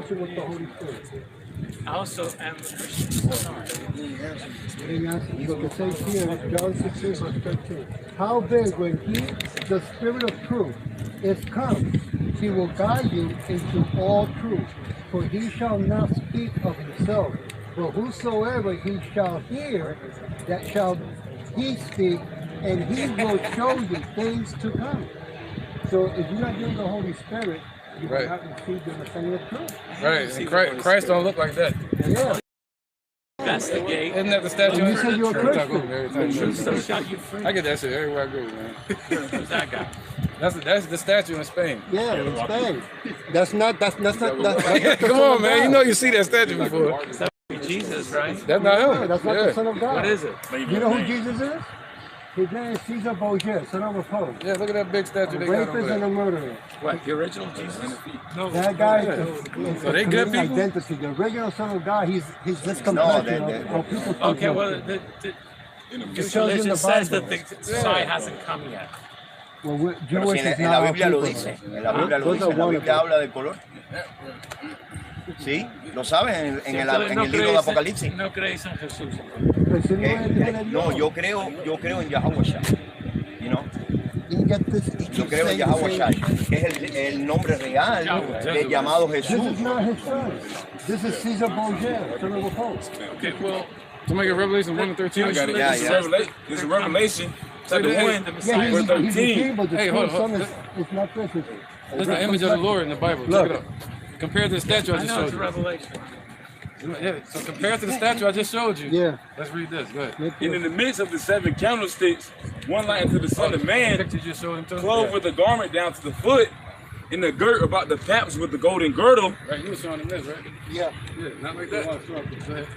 person with the Holy Spirit? I also am a Christian. Look, it says here, John 16, verse 13. How then, when he, the Spirit of truth, is come, he will guide you into all truth. For he shall not speak of himself, but whosoever he shall hear, that shall he speak, and he will show you things to come. So if you're not given the Holy Spirit, you will not receive the understanding of truth. Right, and Christ don't look like that. Yeah. That's the gate. Isn't that the statue? You said you're a Christian. I get that shit everywhere I go, man. Who's that guy? That's the statue in Spain. Yeah, in Spain. That's not. Come on, man. You know you see that statue before. That's Jesus, right? That's not him. Yeah, that's not the Son of God. What is it? You know who Jesus is? His name is Caesar Borgia, son of a pope. Yeah, look at that big statue they got over Rapist and a there. murderer. What, the original Jesus? No. That guy So they good people? identity. The original Son of God, he's this complexion of people. Okay, well, the religion says that the Messiah hasn't come yet. Well, Pero Jewish si is en la not Biblia lo people. dice, en la Biblia lo dice, en la Biblia habla del color. Sí, lo sabes en el libro de Apocalipsis. No creéis en Jesús. No, yo creo en Yahweh Shai, you know. Yo creo en Yahweh Shai, que es el nombre real del llamado Jesús. This is not his son. This is Caesar Borgia, son of a pope. Okay, well, to make a Revelation 1 and 13, I got it. Yeah. There's a Revelation. Chapter 1, Yeah, he's a king, but the Hey, true hold on. son is not Christian. There's the image of the Lord in the Bible. Check it out. Compared to the statue I I just know showed it's a you. revelation. Yeah, so compared to the statue I just showed you. Yeah. Let's read this. Go ahead. and in the midst of the 7 candlesticks, one light unto the Son of Man, Picture you just showed him too? clothed with a garment down to the foot, and the girt about the paps with the golden girdle. Right, you were showing him this, right? Yeah. Yeah, not like that. Go ahead.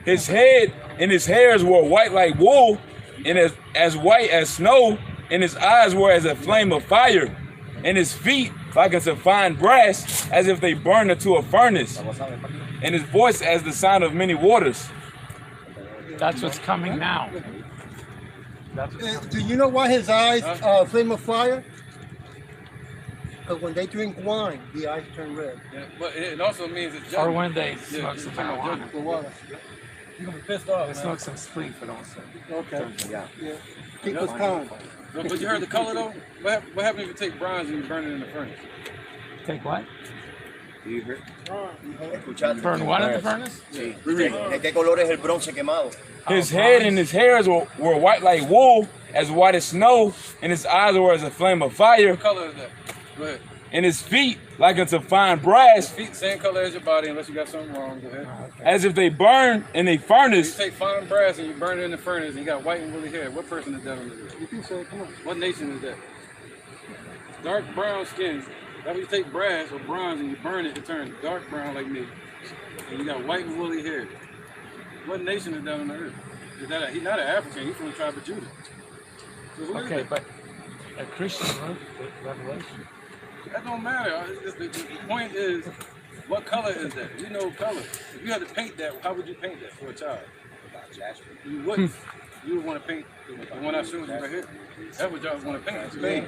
His head and his hairs were white like wool, and as white as snow, and his eyes were as a flame of fire, and his feet like unto fine brass, as if they burned into a furnace, and his voice as the sound of many waters. That's what's coming now. Do you know why his eyes flame of fire? Because when they drink wine, the eyes turn red. Yeah, but it also means it's Or when they smoke some marijuana. For water. You're gonna be pissed off. They smoke some sleep, but also. Okay. Yeah. Keep us calm. But you heard the color though? What happens if you take bronze and you burn it in the furnace? Take what? Escuchate. Burn what in the furnace? Sí. ¿De qué color es el bronce quemado? His head and his hairs were white like wool, as white as snow, and his eyes were as a flame of fire, What color is that? Go ahead. and his feet like unto fine brass, Feet same color as your body unless you got something wrong. Go ahead. as if they burn in a You furnace. take fine brass and you burn it in the furnace and you got white and woolly hair. What person is that? You can say, come on. What nation is that? Dark brown skin. That when you take brass or bronze and you burn it, it turns dark brown like me. And you got white and woolly hair. What nation is that on the earth? Is that he's not an African, he's from the tribe of Judah. So who is Okay, that? but a Christian wrote the Revelation. That don't matter. The point is, what color is that? You know color. If you had to paint that, how would you paint that for a child? You wouldn't. You would want to paint the one I showed you right here. That's what y'all want to paint. It's paint.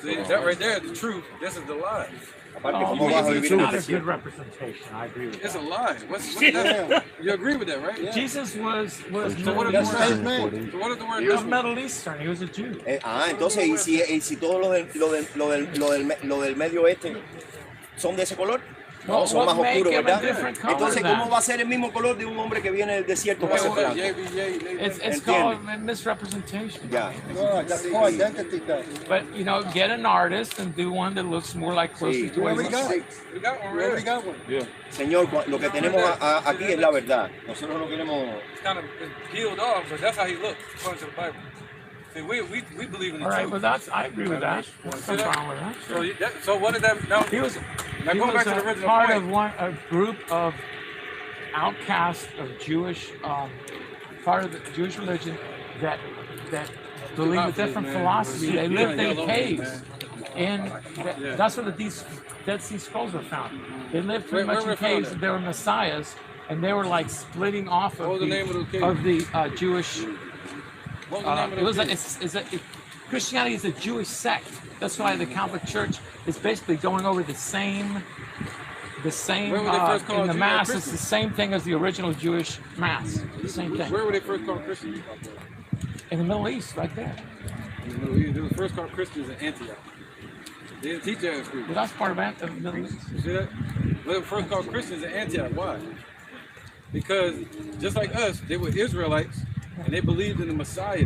See, that right there is the truth. This is the lie. It's not a good representation. I agree with It's a that. lie. What that? You agree with that, right? Yeah. Jesus was So what is the Middle word? That's his Eastern. name. So what is the word? He was devil? Middle Eastern. He was a Jew. Entonces, ¿y si todos lo del medio oeste son de ese color? No, son más oscuros, ¿verdad? Entonces, ¿cómo va a ser el mismo color de un hombre que viene del desierto para ser blanco? It's called misrepresentation. Ya. No, that's called identity theft. But you know, get an artist and do one that looks more like closely to We what already he got looks it. We got one, We already right? got one. Señor, lo que tenemos aquí es la verdad. Nosotros no queremos... It's kind of peeled off, but that's how he looked according to the Bible. See, we believe in the All right, truth. well, that's I agree with that. What's See that? wrong with that? So what did that? Now, He was now he going was back to the original part point. of a group of outcasts of Jewish, part of the Jewish religion that believe a different philosophy. They lived in caves, and that's where the Dead Sea Scrolls were found. They lived pretty Where much were in they found caves. at? They were messiahs, and they were like splitting off What was the name of those caves? of the Jewish. What was the name of It was those caves? Christianity is a Jewish sect. That's why the Catholic Church is basically going over the same the same Where were they first called in the Jews or Mass. It's Christians? the same thing as the original Jewish Mass. The same thing. Where were they first called Christians? In the Middle East, right there. They were first called Christians in Antioch. They didn't teach that in school. Well, that's part of the Middle East. You see that? They were first called Christians in Antioch. Why? Because just like us, they were Israelites and they believed in the Messiah.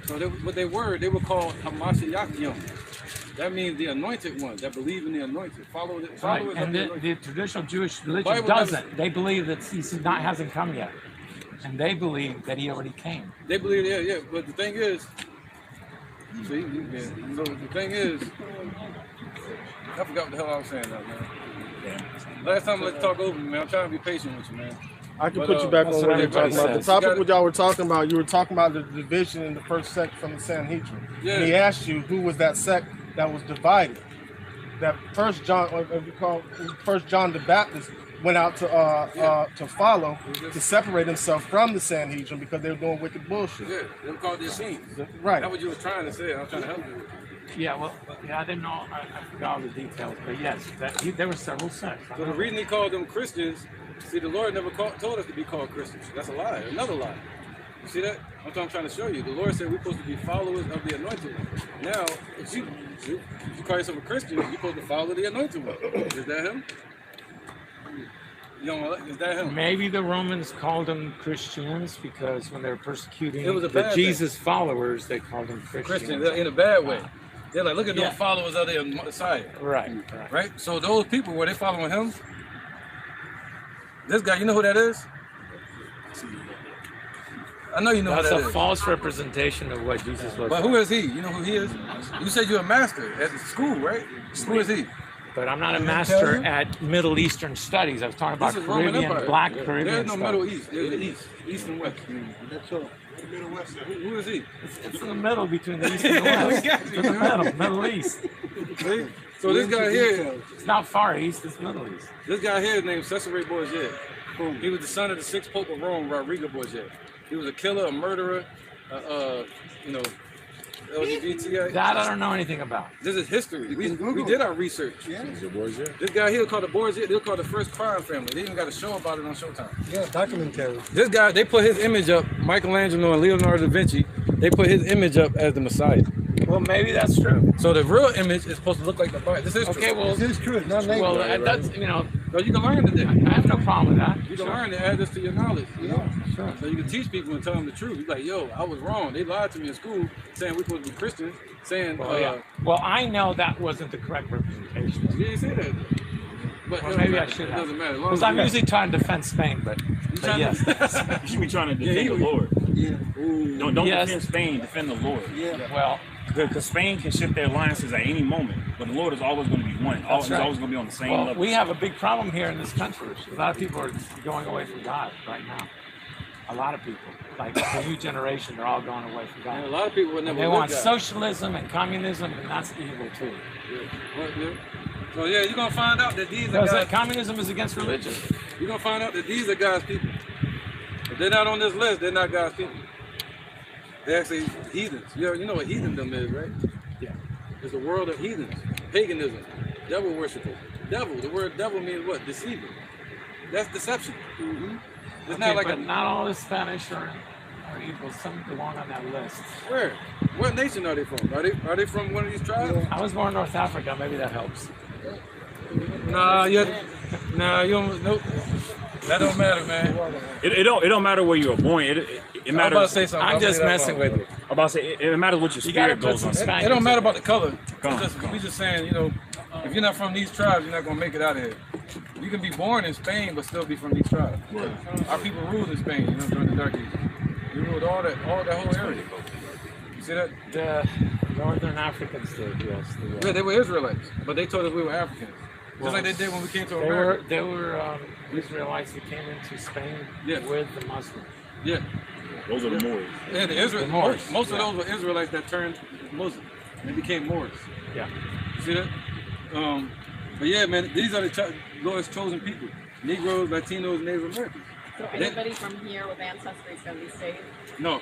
So what they were called Hamashiachim. That means the anointed ones that believe in the anointed. Follow it. Right, and the traditional Jewish religion doesn't. They believe that he hasn't come yet. And they believe that he already came. They believe, yeah. But the thing is, see, so the thing is, I forgot what the hell I was saying now, man. Last time I let you talk over me, man. I'm trying to be patient with you, man. I can put you back on what you're talking about. The says. topic what y'all were talking about, you were talking about the division in the first sect from the Sanhedrin. Yeah. And he asked you who was that sect that was divided. That First John the Baptist went out to follow, to separate himself from the Sanhedrin because they were doing wicked bullshit. Yeah, they were called the Essenes. Right. That's what you were trying to say. I was trying to help you. Yeah, well, I didn't know. I forgot all the details. But yes, there were several sects. So the reason he called them Christians, see, the Lord never told us to be called Christians. That's a lie, another lie. You see that? That's what I'm trying to show you. The Lord said we're supposed to be followers of the anointed one. Now, if you call yourself a Christian, you're supposed to follow the anointed one. Is that him? Is that him? Maybe the Romans called them Christians because when they were persecuting It was a the bad Jesus followers, they called them Christians. Christians in a bad way. They're like, look at those followers of the Messiah. Right? So those people, were they following him? This guy, you know who that is? I know you know who that is. That's a false representation of what Jesus was. But who is he? You know who he is? You said you're a master at the school, right? Who is he? But I'm not a master at Middle Eastern studies. I was talking about Caribbean, Black Caribbean There's no stuff. Middle East. There's the East and West. That's all. Who is he? It's in the middle between the East and the West. It's in the Middle East. See? So this guy here, It's not Far East, it's Middle East. this guy here is named Cesare Borgia. He was the son of the sixth Pope of Rome, Rodrigo Borgia. He was a killer, a murderer, LGBTI. That I don't know anything about. This is history. We did our research. Yeah. This guy here called the Borgia. They're called the first crime family. They even got a show about it on Showtime. Yeah, documentary. This guy, they put his image up, Michelangelo and Leonardo da Vinci, they put his image up as the Messiah. Well, maybe that's true. So the real image is supposed to look like the Bible. This is true. Okay, well, This is true. It's not negative. well, that's, So you can learn today. I have no problem with that. You can learn to add this to your knowledge. Yeah, sure. So you can teach people and tell them the truth. You're like, yo, I was wrong. They lied to me in school saying we're supposed to be Christians, saying, Well, I know that wasn't the correct representation. you didn't say that. But Well, maybe I should It have. doesn't matter. As long Because as I'm you- usually trying to defend Spain, but yes. You should be trying to defend the Lord. Yeah. Don't Yes. defend Spain, defend the Lord. Yeah. Well, Because Spain can shift their alliances at any moment, but the Lord is always going to be one. He's always going to be on the same level. we have a big problem here in this country. A lot of people are going away from God right now. A lot of people, like the new generation, they're all going away from And a God. lot of people would never They look want at it. socialism and communism, and that's evil too. So yeah, you're gonna find out that these are Because guys. communism is against religion. You're gonna find out that these are God's people. If they're not on this list, they're not God's people. They're actually heathens. You know what heathendom is, right? Yeah. It's a world of heathens, paganism, devil worshipers. Devil. The word devil means what? Deceiver. That's deception. It's Okay, not like but not all the Spanish are evil. Some belong on that list. Where? What nation are they from? Are they from one of these tribes? I was born in North Africa. Maybe that helps. Nah, you don't. Nope. That don't matter, man. It don't matter where you were born. It I'm matters. about to say something. I'm just messing with you. I'm about to say it matters what your You gotta spirit put goes some on. Spanish. It don't matter about the color. Come on. We just saying, if you're not from these tribes, you're not gonna make it out of here. You can be born in Spain, but still be from these tribes. Our people ruled in Spain, during the Dark Ages. They ruled all that whole area. You see that? The Northern Africans did, yes. Yeah, they were Israelites, but they told us we were Africans. Just like they did when we came to America. They were Israelites that came into Spain with the Muslims. Yeah. Those are the Moors. Yeah, The Moors, most of those were Israelites that turned Muslim and became Moors. Yeah. You see that? But yeah, man, these are the Lord's chosen people. Negroes, Latinos, Native Americans. So anybody from here with ancestry is going to be saved? No.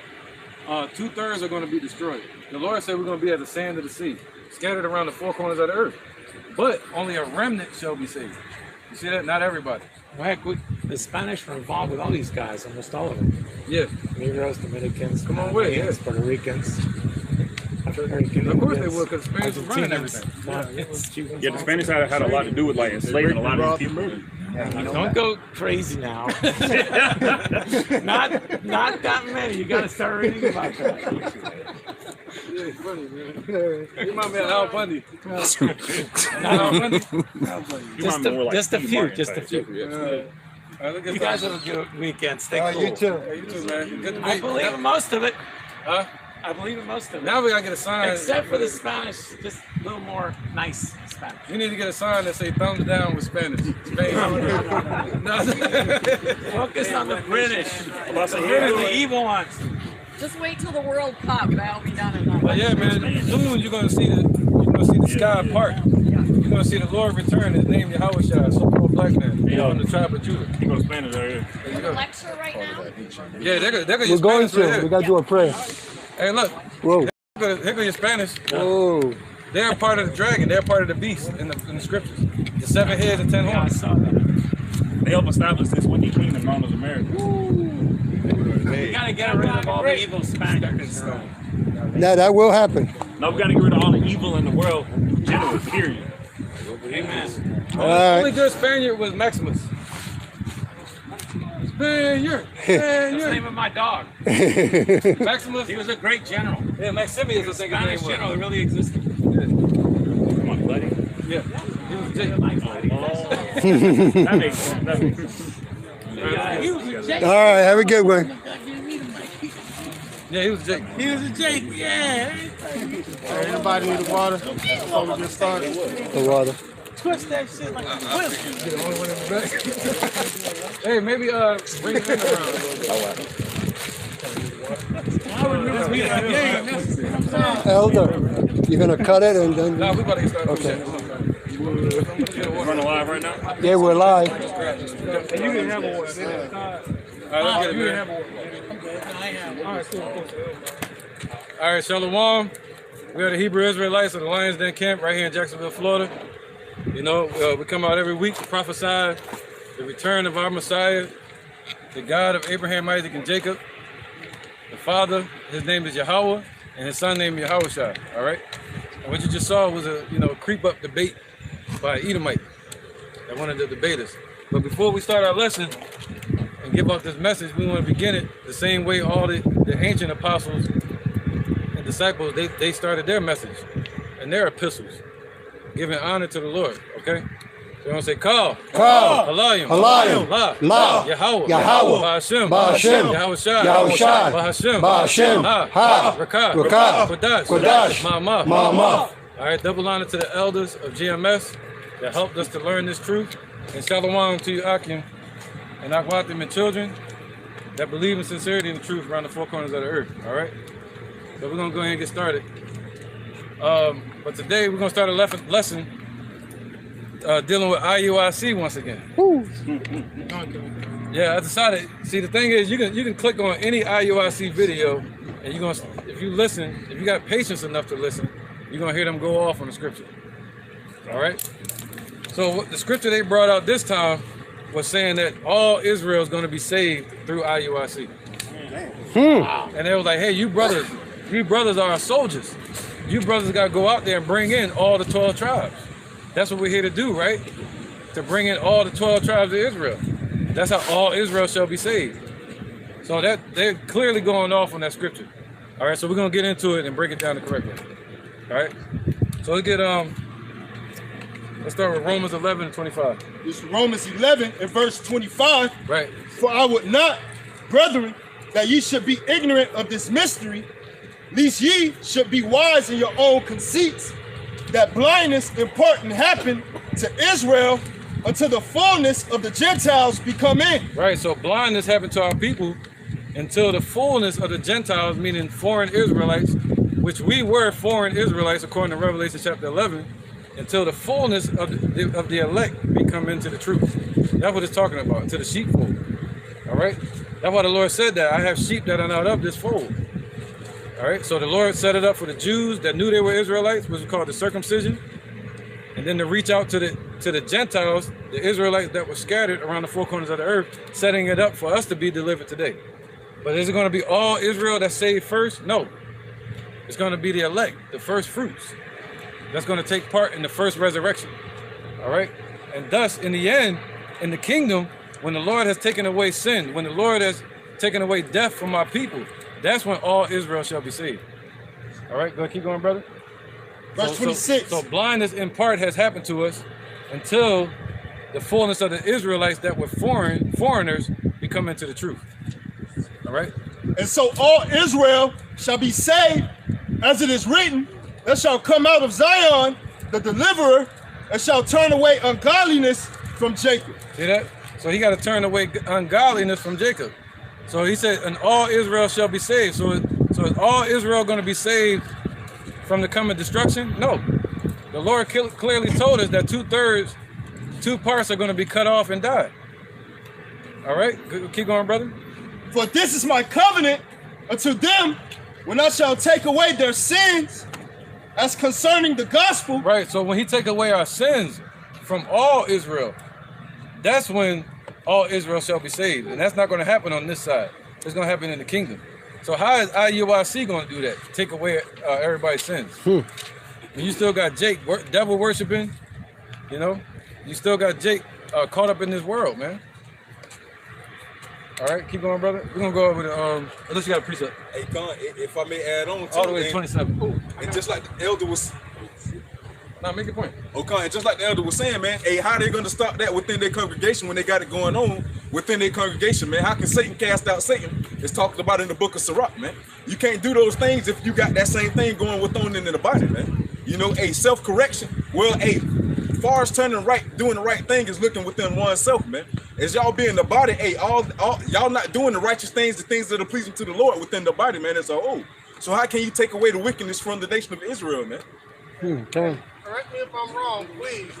2/3 are going to be destroyed. The Lord said we're going to be as the sand of the sea, scattered around the four corners of the earth. But only a remnant shall be saved. see that? Not everybody. Well, heck, the Spanish were involved with all these guys, almost all of them. Yeah. Negroes, Dominicans, Come on with it, Panamanians, Puerto Ricans. African Of course they Indians, would, because Spanish was running everything. Mexicans, Cubans. Yeah, the Spanish had a lot to do with like enslaving a lot of these people. Don't go crazy now. not that many. You got to start reading about that. Yeah, it's funny, man. You remind me of Al Bundy. Just a few. Look at You guys have a good weekend. Stay cool. You too. Hey, you too, man. Good to I meet believe in most of it. Huh? I believe in most of it. Now we gotta get a sign. Except for the Spanish, just a little more nice Spanish. You need to get a sign that say thumbs down with Spanish. Focus on the British. They're the evil ones. Just wait till the World Cup. That'll be done enough. But yeah, man, soon you're gonna see the sky part. You're gonna see the Lord return. His name Yahushua, so-called black man from the tribe of Judah. He goes Spanish right here. Is it a lecture right now? Yeah, they're gonna We're going to. right We got to do a prayer. Hey, look. Whoa. Here go your Spanish. Whoa. They're part of the dragon. They're part of the beast in the scriptures. The 7 heads and 10 I horns. saw that. They help establish this wicked kingdom known as America. We gotta get rid of all the evil Spaniards. Now that will happen. No, we got to get rid of all the evil in the world, general, period. Amen. The only good Spaniard was Maximus. Spaniard. That's the name of my dog. Maximus. He was a great general. Yeah, Maximius, I think his Spanish name general was. that really existed. Come on, buddy. Yeah. He was Jake. That makes sense. That makes sense. All right. Have a good one. Yeah, he was Jake. He was a Jake, yeah. Anybody need the water before we get started? The water. Twist that shit like a whip. Hey, maybe bring the thing around. Elder, you're gonna cut it and then. Nah, we about to get started. Okay. We're running live right now. Yeah, we're live. And you can have one. All right, let's get it, man. All right, Shalom. We are the Hebrew Israelites of the Lions Den camp right here in Jacksonville, Florida. You know, we come out every week to prophesy the return of our Messiah, the God of Abraham, Isaac, and Jacob. The Father, his name is Yahweh, and his son named Yahushua. All right. And what you just saw was a creep up debate by Edomite that wanted to debate us. But before we start our lesson and give out this message, we want to begin it the same way all the ancient apostles and disciples they started their message and their epistles, giving honor to the Lord. Okay. So we're gonna say Call, Halayim, La, Yahweh, Ba'ashem, Yahushua, Ba'ashem, Ha, Rakah, Kodash, Ma'amah. All right, double honor to the elders of GMS that helped us to learn this truth. And shalom to you, Akim, and Akwatim and children that believe in sincerity and the truth around the four corners of the earth. All right? So we're going to go ahead and get started. But today we're going to start a lesson dealing with IUIC once again. Yeah, I decided. See, the thing is, you can click on any IUIC video, and you're gonna, if you listen, if you got patience enough to listen, you're gonna hear them go off on the scripture. All right. So what the scripture they brought out this time was saying that all Israel is going to be saved through IUIC. And they was like, hey, you brothers are our soldiers. You brothers got to go out there and bring in all the 12 tribes. That's what we're here to do, right? To bring in all the 12 tribes of Israel. That's how all Israel shall be saved. So that they're clearly going off on that scripture. All right, so we're going to get into it and break it down the correct way. All right? So let's get let's start with Romans 11:25. This is Romans 11 and verse 25. Right. For I would not, brethren, that ye should be ignorant of this mystery, lest ye should be wise in your own conceits, that blindness in part happened to Israel until the fullness of the Gentiles become in. Right, so blindness happened to our people until the fullness of the Gentiles, meaning foreign Israelites, which we were foreign Israelites according to Revelation chapter 11, until the fullness of the elect become into the truth. That's what it's talking about, into the sheepfold. All right? That's why the Lord said that. I have sheep that are not of this fold. All right? So the Lord set it up for the Jews that knew they were Israelites, which was called the circumcision. And then to reach out to the to the Gentiles, the Israelites that were scattered around the four corners of the earth, setting it up for us to be delivered today. But is it going to be all Israel that's saved first? No. It's going to be the elect, the first fruits, that's going to take part in the first resurrection. All right? And thus, in the end, in the kingdom, when the Lord has taken away sin, when the Lord has taken away death from our people, that's when all Israel shall be saved. All right? Go ahead, keep going, brother. Verse 26. So blindness in part has happened to us until the fullness of the Israelites that were foreigners become into the truth. All right? And so all Israel shall be saved, as it is written, there shall come out of Zion the deliverer, and shall turn away ungodliness from Jacob. See that? So he got to turn away ungodliness from Jacob. So he said, and all Israel shall be saved. So is all Israel going to be saved from the coming destruction? No. The Lord clearly told us that 2/3, 2 parts are going to be cut off and die. All right? Keep going, brother. For this is my covenant unto them when I shall take away their sins as concerning the gospel. Right, so when he take away our sins from all Israel, that's when all Israel shall be saved. And that's not going to happen on this side. It's going to happen in the kingdom. So how is IUIC going to do that? Take away everybody's sins. And you still got Jake devil worshiping, you know? You still got Jake caught up in this world, man. All right, keep going, brother. We're going to go over the, unless you got a precept. Hey, Con, if I may add on to all the way to 27. Ooh. And just like the elder was... Now, make your point. Okay, and just like the elder was saying, man, hey, how are they going to stop that within their congregation when they got it going on within their congregation, man? How can Satan cast out Satan? It's talked about in the book of Sirach, man. You can't do those things if you got that same thing going within in the body, man. You know, a self-correction. Well, far as turning right, doing the right thing is looking within oneself, man. As y'all be in the body, all y'all not doing the righteous things, the things that are pleasing to the Lord within the body, man. It's all So how can you take away the wickedness from the nation of Israel, man? Okay. Correct me if I'm wrong, please,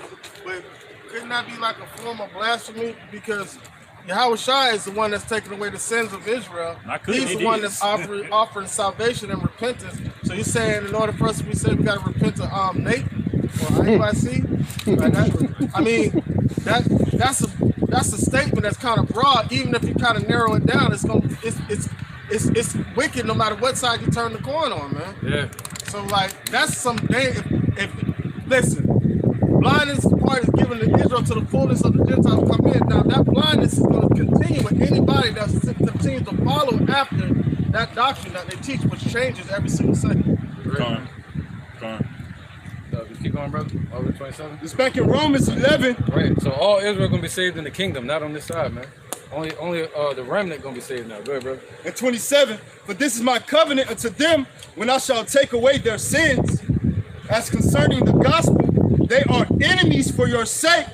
but couldn't that be like a form of blasphemy? Because Yahweh Shai is the one that's taking away the sins of Israel. He's the one that's offering salvation and repentance. So you're saying in order for us to be saved, we got to repent to Nate or IUIC? I mean, that's a statement that's kind of broad. Even if you kind of narrow it down, it's wicked no matter what side you turn the coin on, man. Yeah. So like that's some listen, blindness part is given to Israel to the fullness of the Gentiles come in. Now that blindness is going to continue with anybody that continues to follow after that doctrine that they teach, which changes every single second. Keep going, brother. Over 27. It's back in Romans 11. Right. So all Israel gonna be saved in the kingdom, not on this side, man. Only the remnant gonna be saved now. Go ahead, brother. And 27. But this is my covenant unto them when I shall take away their sins. As concerning the gospel, they are enemies for your sake.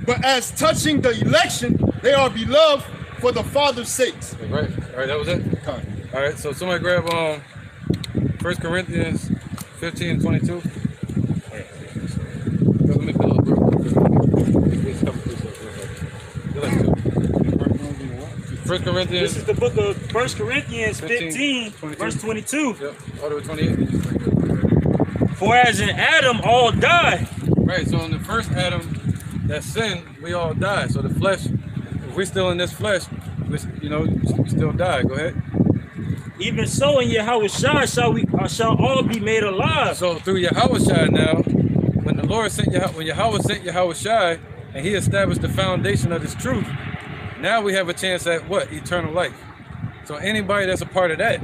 But as touching the election, they are beloved for the Father's sakes. Right. All right. That was it. All right. So somebody grab 1 Corinthians 15:22. Let me pull up real quick. 1 Corinthians. This is the book of 1 Corinthians 15 verse 22. Yep. All the way 28. For as in Adam all die. Right. So in the first Adam that sinned, we all die. So the flesh, if we're still in this flesh, we still die. Go ahead. Even so, in Yahweh Shai shall all be made alive. So through Yahweh Shai now, when the Lord sent when Yahweh sent Yahweh Shai and he established the foundation of this truth, now we have a chance at what? Eternal life. So anybody that's a part of that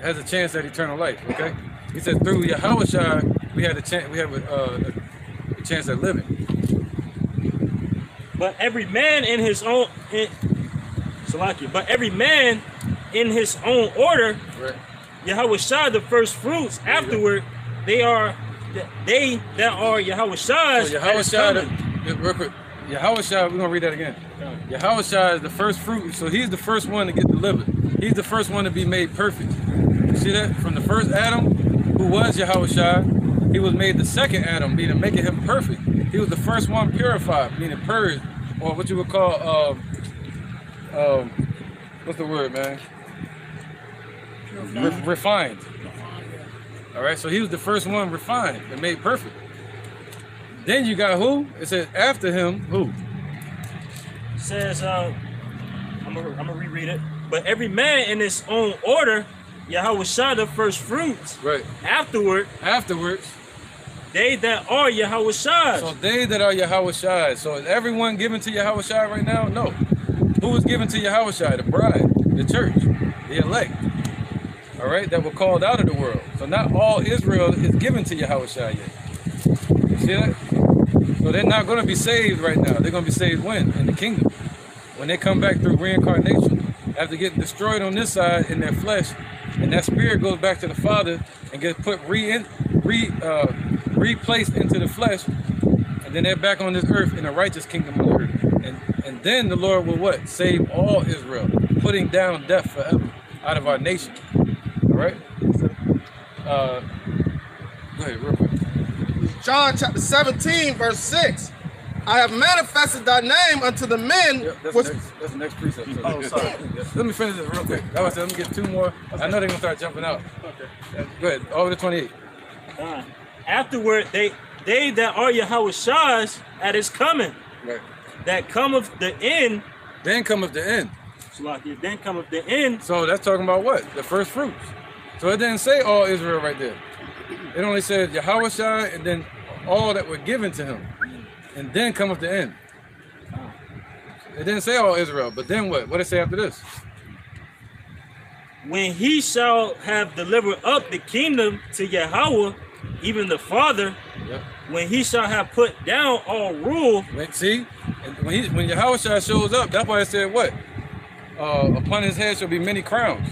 has a chance at eternal life, okay? He said through Yahweh Shai, we had a chance, we have a chance at living. But every man in his own in his own order, right. Yahweh Shai the first fruits. Afterward, they that are Yahweh Shai. So Yahweh Shai, real quick. Yahweh Shai, we're gonna read that again. Yahweh Shai is the first fruit, so he's the first one to get delivered. He's the first one to be made perfect. You see that? From the first Adam, who was Yahweh Shai, he was made the second Adam, meaning making him perfect. He was the first one purified, meaning purged, or what you would call what's the word, man? Refined. All right, so he was the first one refined and made perfect. Then you got who? It says after him, who? It says, I'm gonna reread it. But every man in his own order, Yahushua the first fruits. Right. Afterwards, they that are Yahushua. So they that are Yahushua. So is everyone given to Yahushua right now? No. Who is given to Yahushua? The bride, the church, the elect. All right, that were called out of the world. So not all Israel is given to Yahushua yet. You see that? So they're not going to be saved right now. They're going to be saved when? In the kingdom. When they come back through reincarnation, after getting destroyed on this side in their flesh, and that spirit goes back to the Father and gets put replaced into the flesh, and then they're back on this earth in a righteous kingdom on the earth. And then the Lord will what? Save all Israel, putting down death forever out of our nation. All right? Go ahead, real quick. John chapter 17, verse 6. I have manifested thy name unto the men. Yep, that's the next precept. Oh, sorry. Let me finish this real quick. Let me get two more. I know they're going to start jumping out. Okay. Go ahead. Over to 28. Afterward, they that are Yahushua's at his coming. Right. That cometh the end. Then cometh the end. Then cometh the end. So that's talking about what? The first fruits. So it didn't say all Israel right there. It only said Yahushua and then all that were given to him. And then cometh the end. It didn't say all Israel, but then what? What did it say after this? When he shall have delivered up the kingdom to Yahweh, even the Father, yep. When he shall have put down all rule. See, when Yahushua shows up, that's why it said what? Upon his head shall be many crowns.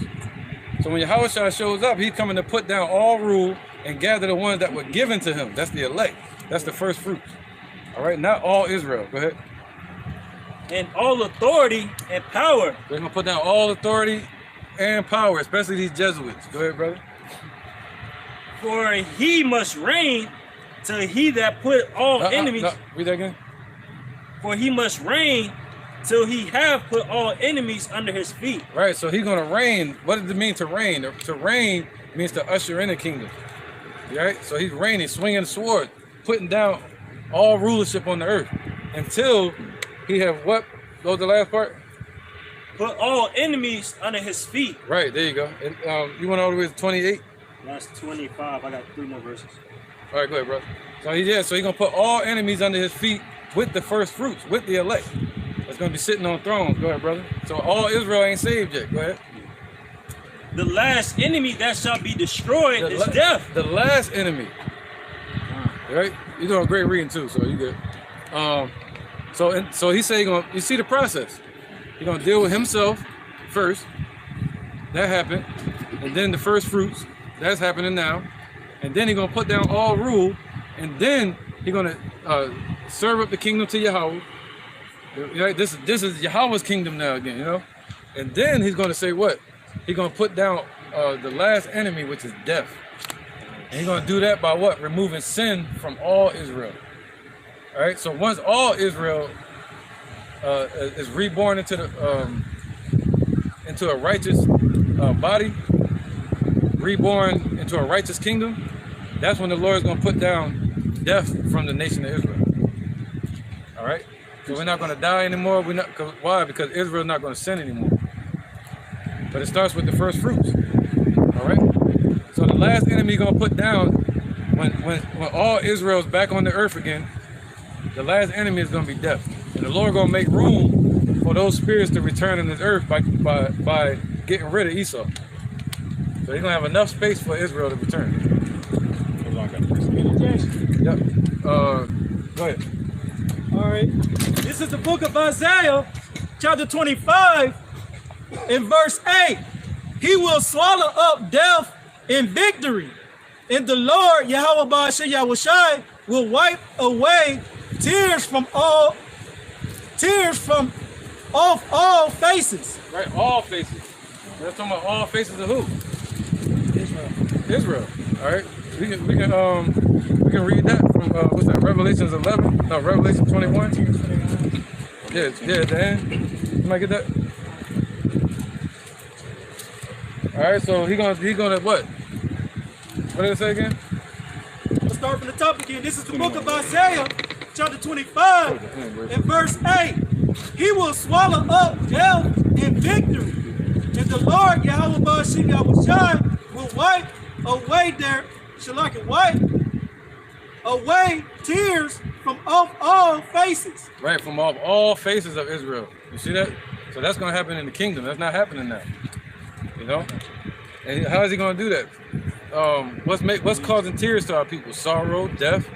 So when Yahushua shows up, he's coming to put down all rule and gather the ones that were given to him. That's the elect. That's the first fruits. All right, not all Israel. Go ahead. And all authority and power. They're going to put down all authority and power, especially these Jesuits. Go ahead, brother. For he must reign till he that put all enemies. Read that again. For he must reign till he have put all enemies under his feet. Right, so he's going to reign. What does it mean to reign? To reign means to usher in a kingdom. Right? So he's reigning, swinging the sword, putting down all rulership on the earth until he have what? Go to the last part? Put all enemies under his feet. Right, there you go. And, you went all the way to 28? That's 25. I got 3 more verses. All right, go ahead, bro. So he's going to put all enemies under his feet with the first fruits, with the elect. That's going to be sitting on thrones. Go ahead, brother. So all Israel ain't saved yet. Go ahead. The last enemy that shall be destroyed is death. The last enemy. Right? You're doing great reading too, so you good. So he said, you see the process. He's going to deal with himself first. That happened. And then the first fruits. That's happening now. And then he's going to put down all rule. And then he's going to serve up the kingdom to Yahweh. Right? This is Yahweh's kingdom now again, you know? And then he's going to say what? He's going to put down the last enemy, which is death. And he's going to do that by what? Removing sin from all Israel. All right? So once all Israel is reborn into a righteous body, reborn into a righteous kingdom, that's when the Lord is going to put down death from the nation of Israel. All right? So we're not going to die anymore. Why? Because Israel is not going to sin anymore. But it starts with the first fruits. All right? So the last enemy you're going to put down, when all Israel's back on the earth again, the last enemy is going to be death. And the Lord going to make room for those spirits to return on this earth by getting rid of Esau. So he's going to have enough space for Israel to return. Yep. Go ahead. All right. This is the book of Isaiah, chapter 25, in verse 8. He will swallow up death in victory. And the Lord, Yahweh Ba'ashem Yahushai, will wipe away tears from off all faces. Right, all faces. We're talking about all faces of who? Israel. All right. We can read that from what's that? Revelations 11. No, Revelation 21. Yeah, at the end. You might get that. All right. So he gonna what? What did it say again? What's start from the top again. This is the book of Isaiah, chapter 25, and verse 8. He will swallow up death in victory. And the Lord, Yahweh Ba'ashim Yahushai, will wipe away away tears from off all faces. Right, from off all faces of Israel. You see that? So that's going to happen in the kingdom. That's not happening now. You know? And how is he going to do that? What's causing tears to our people? Sorrow, death,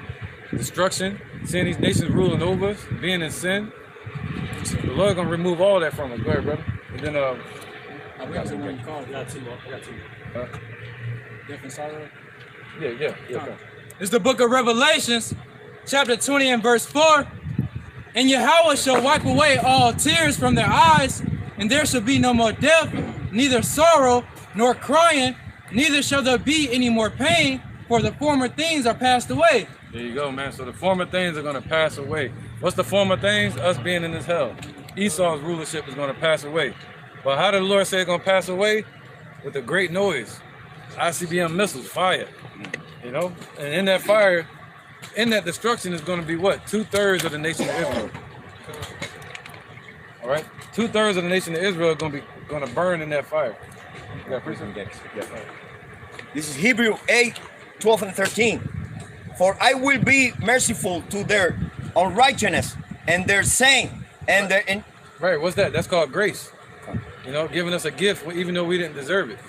destruction, seeing these nations ruling over us, being in sin. The Lord going to remove all that from us. Go ahead, brother. And then, I got two. Death and sorrow. Yeah. It's the book of Revelations, chapter 20 and verse 4. And Yahweh shall wipe away all tears from their eyes, and there shall be no more death, neither sorrow nor crying, neither shall there be any more pain, for the former things are passed away. There you go, man. So the former things are going to pass away. What's the former things? Us being in this hell. Esau's rulership is going to pass away. But how did the Lord say it's going to pass away? With a great noise. ICBM missiles, fire. You know? And in that fire, in that destruction is going to be what? 2/3 of the nation of Israel. All right? 2/3 of the nation of Israel are going to burn in that fire. You got This is Hebrew 8, 12 and 13. For I will be merciful to their unrighteousness and their sin and their... Right, what's that? That's called grace. You know, giving us a gift even though we didn't deserve it.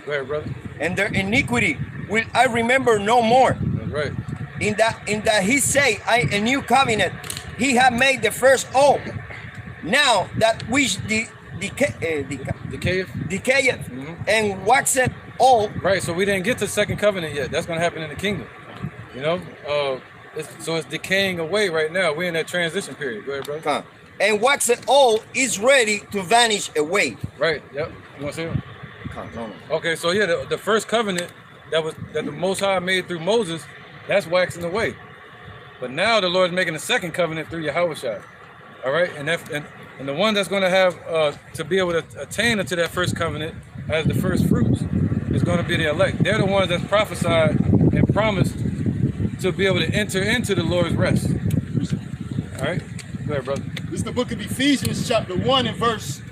Go ahead, brother. And their iniquity will I remember no more. That's right. In that he say, a new covenant, he had made the first oath. Now that which decayeth and waxeth old. Right, so we didn't get to the second covenant yet. That's going to happen in the kingdom. You know, so it's decaying away right now. We're in that transition period. Go ahead, brother. And waxeth old is ready to vanish away. Right. Yep. You want to say it? No. Okay, so yeah, the first covenant that the Most High made through Moses, that's waxing away. But now the Lord's making a second covenant through Yahushua. All right, and the one that's going to have to be able to attain into that first covenant as the first fruits is going to be the elect. They're the ones that's prophesied and promised to be able to enter into the Lord's rest. All right, go ahead, brother. This is the book of Ephesians, chapter 1 and verse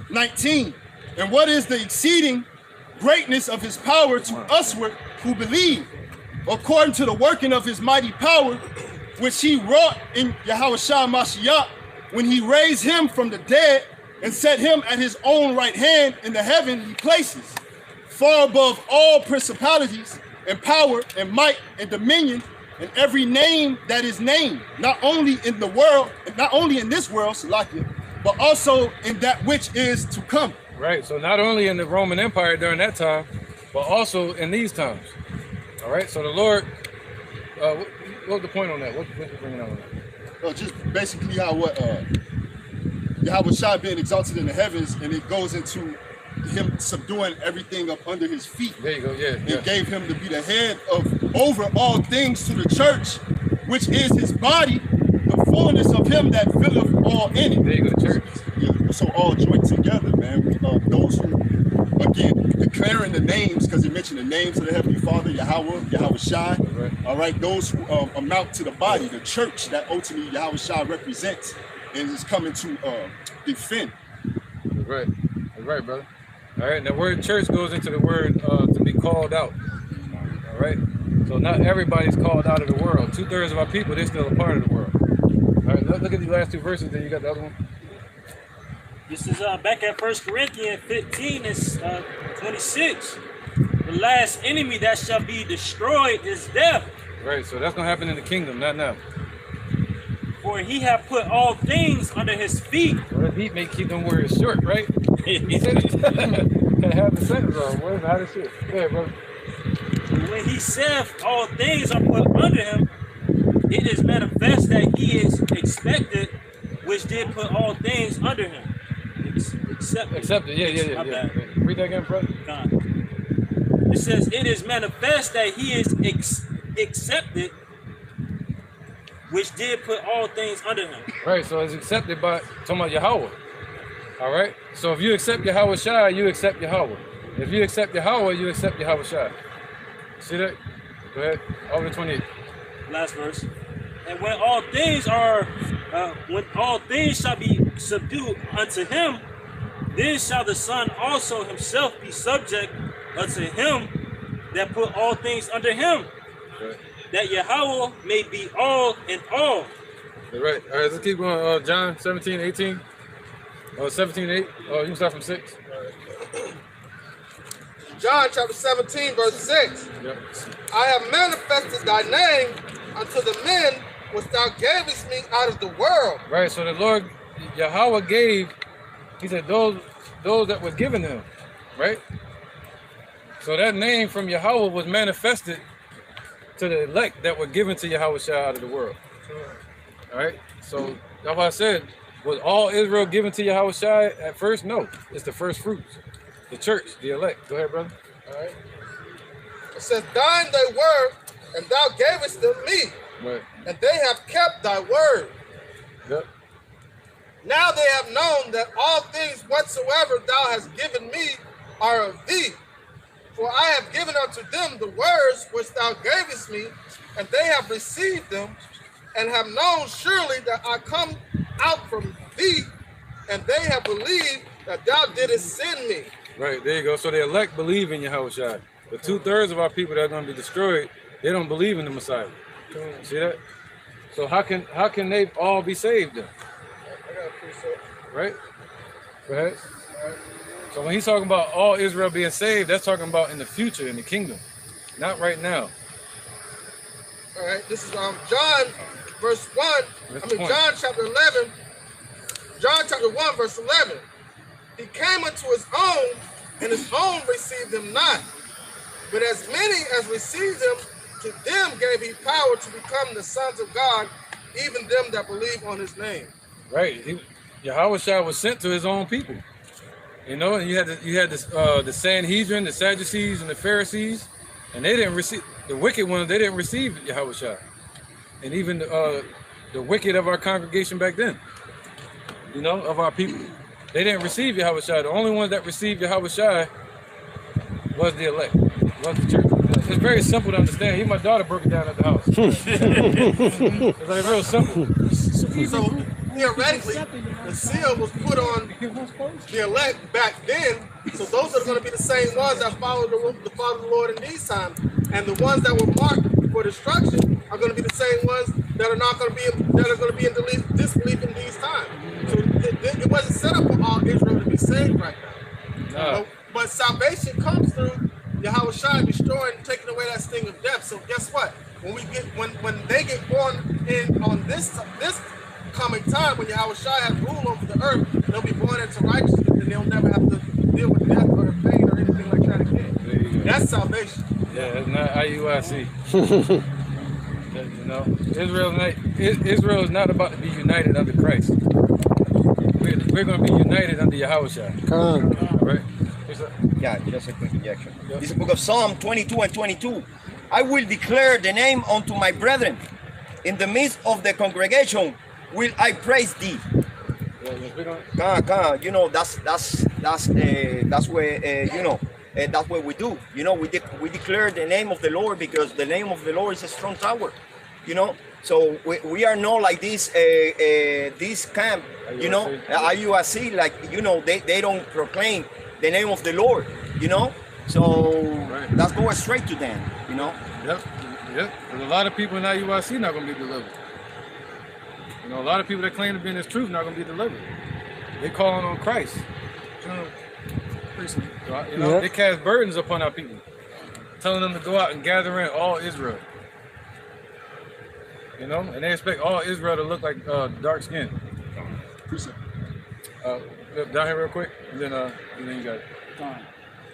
19. And what is the exceeding greatness of his power to usward who believe, according to the working of his mighty power, which he wrought in Yahushua Mashiach, when he raised him from the dead and set him at his own right hand in the heavenly places, far above all principalities and power and might and dominion and every name that is named, not only in the world, not only in this world, Salakia, but also in that which is to come. Right, so not only in the Roman Empire during that time, but also in these times. All right, so the Lord, what was the point on that? What you bringing on that? Just basically how Yahushua being exalted in the heavens, and it goes into him subduing everything up under his feet. There you go, yeah. He gave him to be the head of over all things to the church, which is his body, the fullness of him that filleth all in it. There you go, the church. Yeah, so all joined together, man. Those who, again, declaring the names, because he mentioned the names of the Heavenly Father, Yahweh, Yahushua. Right. All right, those who amount to the body, the church that ultimately Yahushua represents and is coming to defend. That's right. That's right, brother. All right, and the word church goes into the word to be called out. All right, so not everybody's called out of the world. 2/3 of our people, they're still a part of the world. All right, look at these last two verses, then you got the other one. This is back at 1 Corinthians 15, it's 26. The last enemy that shall be destroyed is death. Right, so that's going to happen in the kingdom, not now. For he hath put all things under his feet. Well, the heat may keep them words short, right? He said it. Can't have the sentence on. Where's how this shit? Go ahead, brother. When he saith all things are put under him, it is manifest that he is expected, which did put all things under him. Accepted. Yeah. Read that again, brother. It says, it is manifest that he is accepted, which did put all things under him. Right, so it's accepted by, talking about Yahweh. All right, so if you accept Yahweh Shai, you accept Yahweh. If you accept Yahweh, you accept Yahweh Shai. See that? Go ahead. Over 28. Last verse. And when all things shall be subdued unto him, then shall the Son also himself be subject unto him that put all things under him, that Yahweh may be all in all. All right, let's keep going. John 17, 18. 17, 8. You can start from 6. John chapter 17, verse 6. Yep. I have manifested thy name unto the men which thou gavest me out of the world. Right, so the Lord, Yahweh gave, he said, those that were given him, right? So that name from Yahweh was manifested to the elect that were given to Yahweh out of the world. All right, so that's why I said, was all Israel given to Yahweh at first? No, it's the first fruits, the church, the elect. Go ahead, brother. All right. It says, thine they were, and thou gavest them me, right, and they have kept thy word. Yep. Now they have known that all things whatsoever thou hast given me are of thee. For I have given unto them the words which thou gavest me, and they have received them, and have known surely that I come out from thee, and they have believed that thou didst send me. Right, there you go. So the elect believe in Yahweh. But 2/3 of our people that are going to be destroyed, they don't believe in the Messiah. See that? So how can they all be saved then? Right? Go ahead. So when he's talking about all Israel being saved, that's talking about in the future, in the kingdom. Not right now. All right, this is John verse 1. John chapter 11. John chapter 1 verse 11. He came unto his own, and his own received him not. But as many as received him, to them gave he power to become the sons of God, even them that believe on his name. Right. Yahweh was sent to his own people. You know, and you had the Sanhedrin, the Sadducees, and the Pharisees, and they didn't receive the wicked ones. They didn't receive Yahweh, and even the wicked of our congregation back then. You know, of our people, they didn't receive Yahweh. The only ones that received Yahweh was the elect, was the church. It's very simple to understand. Even my daughter broke it down at the house. It's like real simple. So theoretically, the seal was put on the elect back then. So those are going to be the same ones that follow the Lord in these times, and the ones that were marked for destruction are going to be the same ones that are not going to be in disbelief in these times. So it wasn't set up for all Israel to be saved right now. But salvation comes through Yahweh destroying and taking away that sting of death. So guess what? When they get born in on this coming time, when Yahweh has rule over the earth, they'll be born into righteousness, and they'll never have to deal with death or pain or anything like that again. That's salvation. Yeah, it's not IUIC. You know, Israel is not about to be united under Christ. We're going to be united under Yahweh. All right. Yeah, just a quick injection. This is the book of Psalm 22 and 22. I will declare the name unto my brethren. In the midst of the congregation will I praise thee. You know, that's what we do. You know, we declare the name of the Lord because the name of the Lord is a strong tower. You know, so we are not like this camp. You know, IUIC, like, you know, they don't proclaim the name of the Lord. You know, so let's go straight to them. You know. Yep. There's a lot of people in IUIC not going to be delivered. You know, a lot of people that claim to be in this truth not going to be delivered. They calling on Christ. You know, they cast burdens upon our people, telling them to go out and gather in all Israel. You know, and they expect all Israel to look like dark skin. Down here real quick, and then you got it.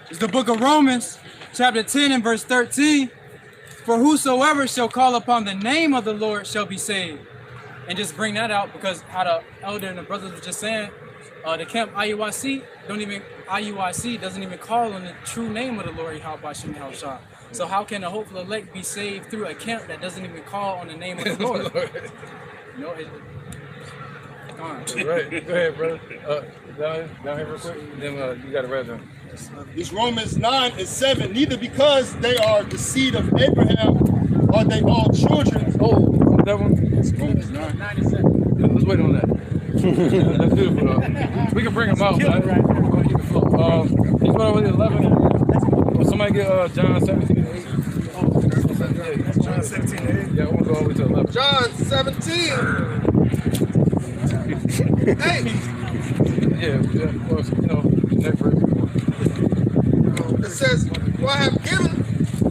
It's the book of Romans, chapter 10 and verse 13. For whosoever shall call upon the name of the Lord shall be saved. And just bring that out because how the elder and the brothers were just saying, the camp IUIC doesn't even call on the true name of the Lord Yahweh Shem Yahushua. So how can the hopeful elect be saved through a camp that doesn't even call on the name of the Lord? You know, Right. Go ahead, brother. Down here real quick. Then you got to read them. It's Romans 9:7. Neither because they are the seed of Abraham are they all children. Oh, that one? It's Romans 9:7. Let's wait on that. That's beautiful. We can bring them out. Right? We'll keep it flow. He's going over to 11. Well, somebody get John 17:8. John 17:8. Yeah, we'll go over to 11. John 17. Hey. Yeah, of course, you know, next verse. It says, for I have given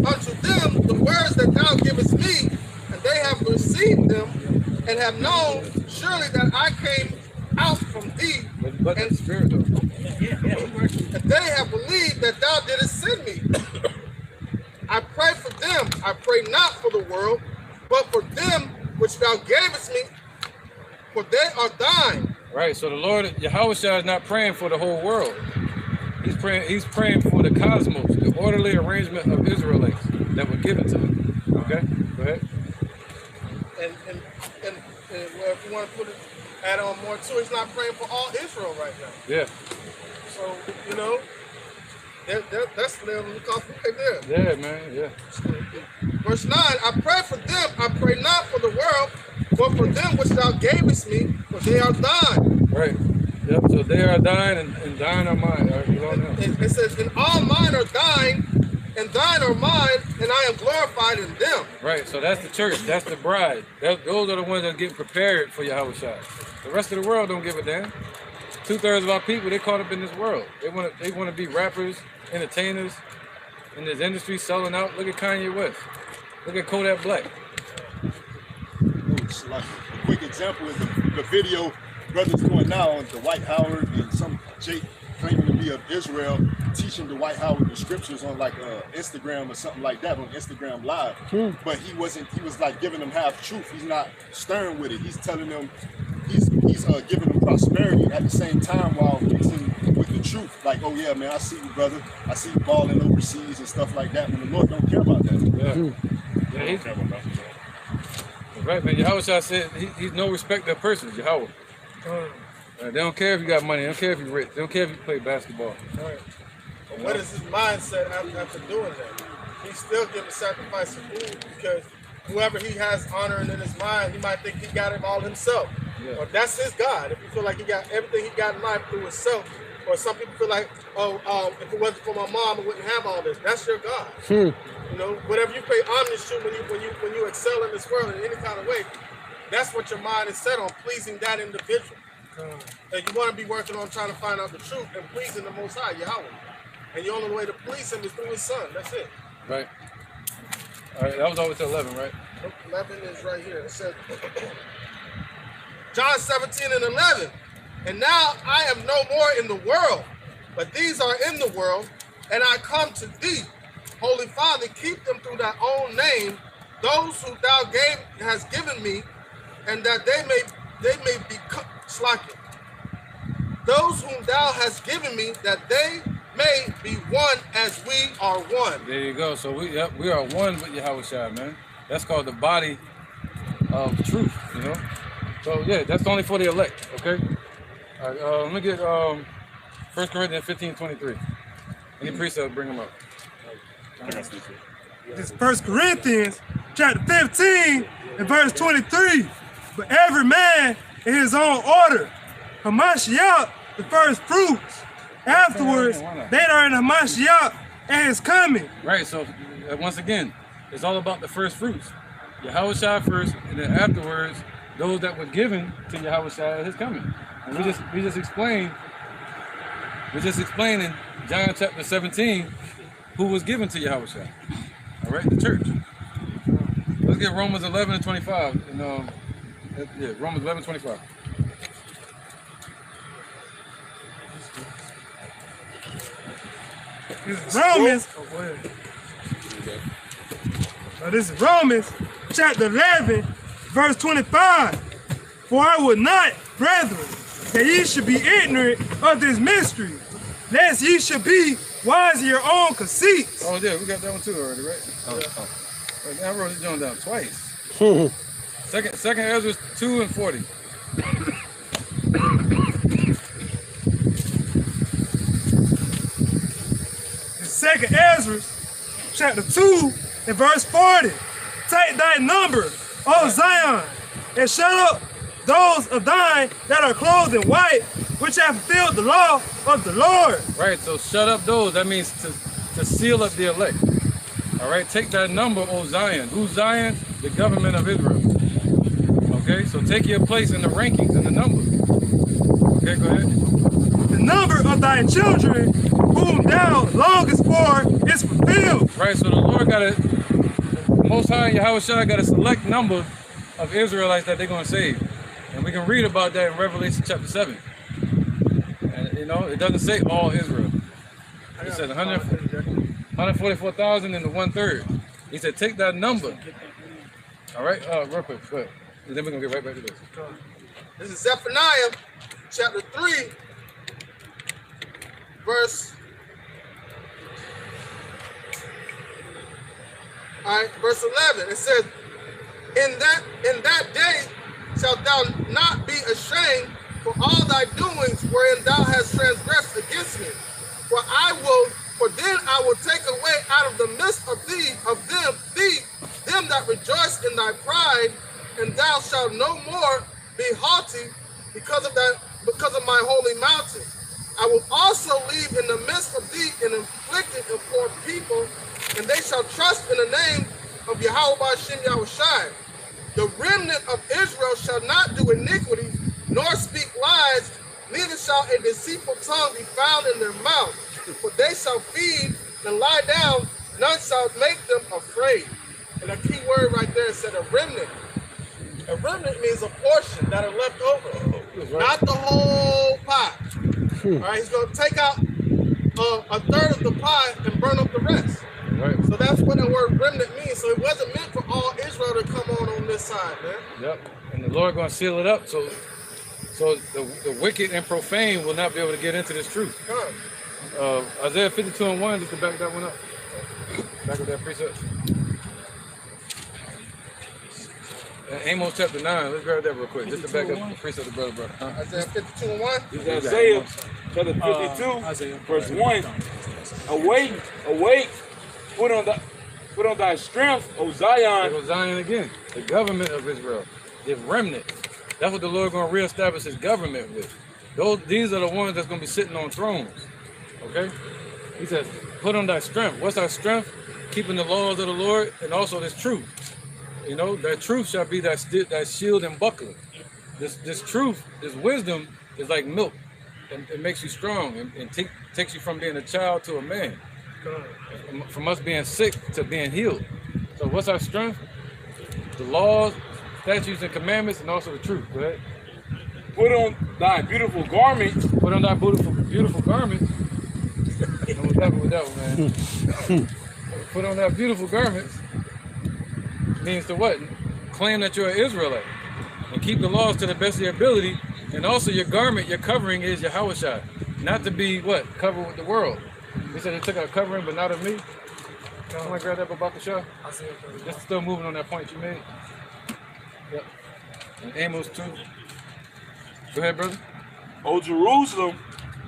unto them the words that thou givest me, and they have received them, and have known surely that I came out from thee, But and, spirit, though. and they have believed that thou didst send me. I pray for them, I pray not for the world, but for them which thou gavest me, for they are thine. Right, so the Lord, Yahushua is not praying for the whole world. He's praying for the cosmos, the orderly arrangement of Israelites that were given to him. Okay, go ahead. And well, if you want to add on more to it, he's not praying for all Israel right now. Yeah. So, you know, that's the right there. Yeah, man, yeah. Verse 9, I pray for them, I pray not for the world, but for them which thou gavest me, for they are thine. Right. Yep, so they are thine and thine are mine. All right, you know now. It says, and all mine are thine, and thine are mine, and I am glorified in them. Right, so that's the church, that's the bride. Those are the ones that get prepared for Yahushua. The rest of the world don't give a damn. 2/3 of our people, they caught up in this world. They want to be rappers, entertainers, in this industry selling out. Look at Kanye West. Look at Kodak Black. Like a quick example is the video brothers doing now on Dwight Howard and some Jake claiming to be of Israel, teaching Dwight Howard the scriptures on like Instagram or something like that on Instagram Live. But he was like giving them half truth. He's not stern with it. He's telling them he's giving them prosperity at the same time while mixing with the truth. Like, oh yeah, man, I see you, brother. I see you balling overseas and stuff like that. When the Lord don't care about that. Yeah. He's right, man. Yahushua said he's no respecter of persons. Yahweh. They don't care if you got money. They don't care if you're rich. They don't care if you play basketball. Right. But what is his mindset after doing that? He's still giving sacrifice of food because whoever he has honoring in his mind, he might think he got it all himself. Yeah. Or that's his God. If you feel like he got everything he got in life through himself, or some people feel like, if it wasn't for my mom, I wouldn't have all this. That's your God. You know, whatever you pay homage to when you excel in this world in any kind of way, that's what your mind is set on, pleasing that individual. And you want to be working on trying to find out the truth and pleasing the Most High, Yahweh. And the only way to please him is through his son. That's it. Right. All right, that was over to 11, right? 11 is right here. It says, John 17:11. And now I am no more in the world, but these are in the world, and I come to thee. Holy Father, keep them through thy own name, those who thou has given me, and that they may be slacking. Those whom thou hast given me, that they may be one as we are one. There you go. So we are one with Yahushua, man. That's called the body of truth, you know. So yeah, that's only for the elect, okay? All right, let me get 1 Corinthians 15:23. Any precept, bring them up. This 1 Corinthians chapter 15 and verse 23. But every man in his own order. Hamashiach, the first fruits. Afterwards, they are in Hamashiach and his coming. Right, so once again, it's all about the first fruits. Yahushua first, and then afterwards, those that were given to Yahushua at his coming. And we just explained in John chapter 17 who was given to Yahushua. All right, the church. Let's get Romans 11:25. And yeah, Romans 11:25. This is Romans. This is Romans chapter 11, verse 25. For I would not, brethren, that ye should be ignorant of this mystery, lest ye should be wise in your own conceits. Oh yeah, we got that one too already, right? I wrote it down twice. Second Ezra 2:40. 2 Ezra, chapter 2, and verse 40. Take thy number, O Zion, and shut up those of thine that are clothed in white, which have fulfilled the law of the Lord. Right, so shut up those. That means to seal up the elect. All right, take that number, O Zion. Who's Zion? The government of Israel. Okay, so take your place in the rankings and the number. Okay, go ahead. The number of thy children, whom thou longest for, is fulfilled. Right, so the Lord got to, Most High Yahushua got a select number of Israelites that they're going to save. And we can read about that in Revelation chapter 7. And you know, it doesn't say all Israel. It said 144,000 and the 1/3. He said, take that number. All right, real quick, go ahead. And then we're going to get right back to this. This is Zephaniah chapter 3, verse 11. It says, in that day shalt thou not be ashamed for all thy doings wherein thou hast transgressed against me. For then I will take away out of the midst of them that rejoice in thy pride, and thou shalt no more be haughty because of my holy mountain. I will also leave in the midst of thee an afflicted and poor people, and they shall trust in the name of Yahweh Hashem Yahushai. The remnant of Israel shall not do iniquity, nor speak lies, neither shall a deceitful tongue be found in their mouth. For they shall feed and lie down, none shall make them afraid. And a key word right there said a remnant. A remnant means a portion that are left over, not the whole pie. All right, he's going to take out a third of the pie and burn up the rest. Right. So that's what the word remnant means. So it wasn't meant for all Israel to come on this side, man. Yep. And the Lord going to seal it up so the wicked and profane will not be able to get into this truth. Isaiah 52:1, just to back that one up. Back up that precept. Amos chapter 9, let's grab that real quick. Just to back up the precept of the brother. Isaiah 52:1. This is Isaiah chapter 52, verse 1. Awake, put on thy strength, O Zion. O Zion again, the government of Israel, the remnant. That's what the Lord going to reestablish his government with. These are the ones that's going to be sitting on thrones. Okay? He says, put on thy strength. What's our strength? Keeping the laws of the Lord and also this truth. You know, that truth shall be that shield and buckler. This truth, this wisdom is like milk. And it makes you strong and takes you from being a child to a man. From us being sick to being healed. So what's our strength? The laws, statutes, and commandments, and also the truth. Go ahead. Put on thy beautiful garments. Put on thy beautiful garments. What's happening with that one, man? Put on thy beautiful garments means to what? Claim that you're an Israelite and keep the laws to the best of your ability. And also your garment, your covering is Yahushua. Not to be what? Covered with the world. He said they took out covering, but not of me. Somebody grab that about the show. Just still moving on that point you made. Yep. And Amos 2. Go ahead, brother. O Jerusalem,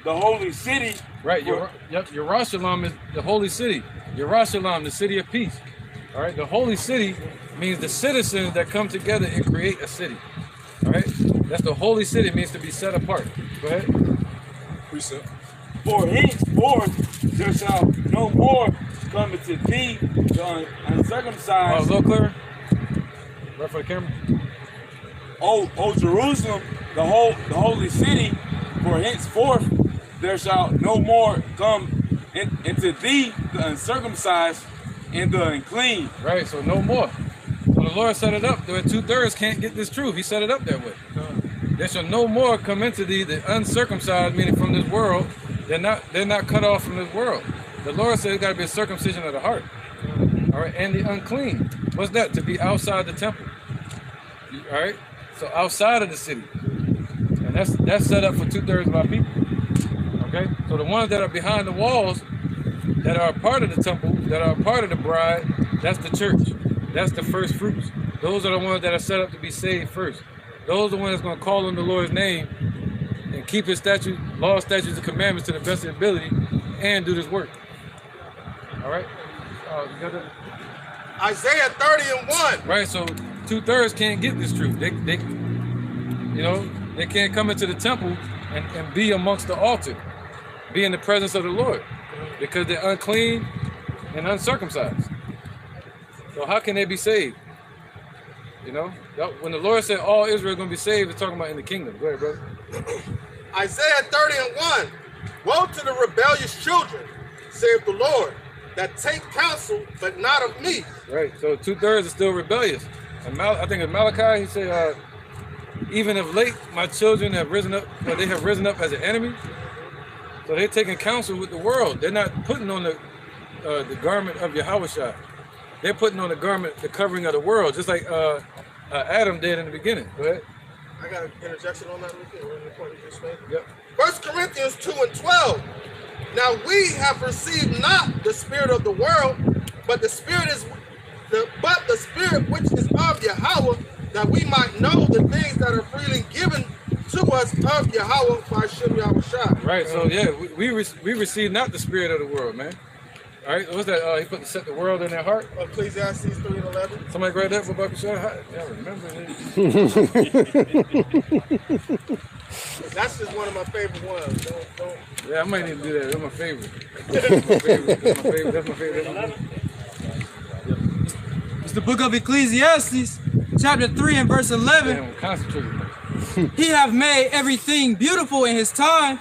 the holy city. Right. Yerushalayim is the holy city. Yerushalayim, the city of peace. All right. The holy city means the citizens that come together and create a city. All right. That's the holy city. It means to be set apart. Go ahead. Precept. For henceforth there shall no more come into thee the uncircumcised. Oh, a little clearer. Right for the camera. O Jerusalem, the holy city, for henceforth there shall no more come into thee the uncircumcised and the unclean. Right, so no more. So the Lord set it up where 2/3 can't get this truth. He set it up that way. There shall no more come into thee the uncircumcised, meaning from this world. They're not cut off from this world. The Lord said it's got to be a circumcision of the heart. All right, and the unclean. What's that? To be outside the temple. All right, so outside of the city, and that's set up for 2/3 of our people. Okay, so the ones that are behind the walls, that are a part of the temple, that are a part of the bride, that's the church. That's the first fruits. Those are the ones that are set up to be saved first. Those are the ones that's going to call on the Lord's name and keep his laws, statutes, and commandments to the best of their ability and do this work. All right. You got that? Isaiah 30:1. Right. So 2/3 can't get this truth. They you know, they can't come into the temple and be amongst the altar, be in the presence of the Lord, because they're unclean and uncircumcised. So how can they be saved? You know, when the Lord said all Israel is going to be saved, it's talking about in the kingdom. Go ahead, brother. Isaiah 30:1. Woe to the rebellious children, saith the Lord, that take counsel, but not of me. Right. So 2/3 is still rebellious. And I think in Malachi, he said, even if late, my children have risen up, but they have risen up as an enemy. So they're taking counsel with the world. They're not putting on the garment of Yahushua. They're putting on the garment, the covering of the world, just like Adam did in the beginning. Go ahead. I got an interjection on that real quick. The point you just made. Yep. 1 Corinthians 2:12. Now we have received not the spirit of the world, but the spirit which is of Yahweh, that we might know the things that are freely given to us of Yahweh by Shem Yahushua. Right. So yeah, we receive not the spirit of the world, man. All right. What's that? He put to set the world in their heart. Ecclesiastes 3:11. Somebody grab that for Baba Shah. Yeah, remember that. That's just one of my favorite ones. Don't. Yeah, I might need to do that. That's my favorite. That's my favorite. That's my favorite. It's the book of Ecclesiastes, chapter 3 and verse 11. Damn, concentrated. He have made everything beautiful in his time.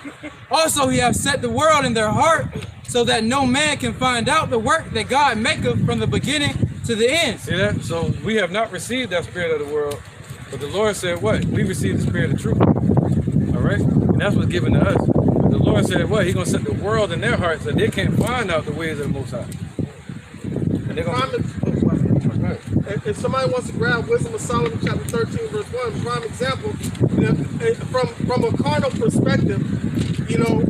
Also he have set the world in their heart, so that no man can find out the work that God maketh from the beginning to the end. See that? So we have not received that spirit of the world, but the Lord said what? We received the spirit of truth. All right? And that's what's given to us. But the Lord said what? He's going to set the world in their hearts so they can't find out the ways of the Most High. And they're going to... If somebody wants to grab Wisdom of Solomon chapter 13 verse 1, prime example, from a carnal perspective, you know,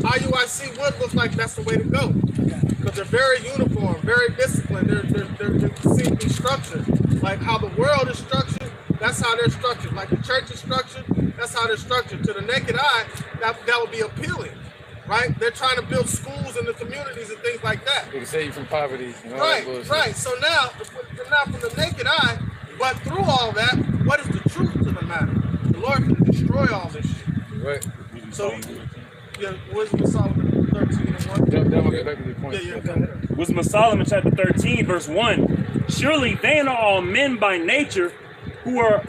IUIC would look like that's the way to go. Because they're very uniform, very disciplined, they seem to be structured. Like how the world is structured, that's how they're structured. Like the church is structured, that's how they're structured. To the naked eye, that would be appealing. Right? They're trying to build schools in the communities and things like that. They can save you from poverty. And all right, that bullshit. right. So now from the naked eye, but through all that, what is the truth to the matter? The Lord can destroy all this shit. Right. So, yeah, Wisdom of Solomon 13:1. That will get back to the point. Yeah. Wisdom of Solomon chapter 13, verse 1. Surely they are all men by nature who are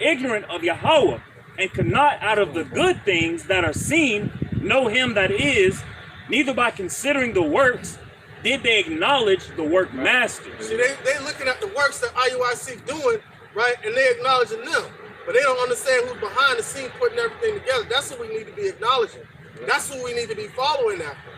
ignorant of Yahweh, and cannot out of the good things that are seen know him that is, neither by considering the works did they acknowledge the work master. See, they looking at the works that IUIC doing, right, and they acknowledging them, but they don't understand who's behind the scene putting everything together. That's who we need to be acknowledging. That's who we need to be following after.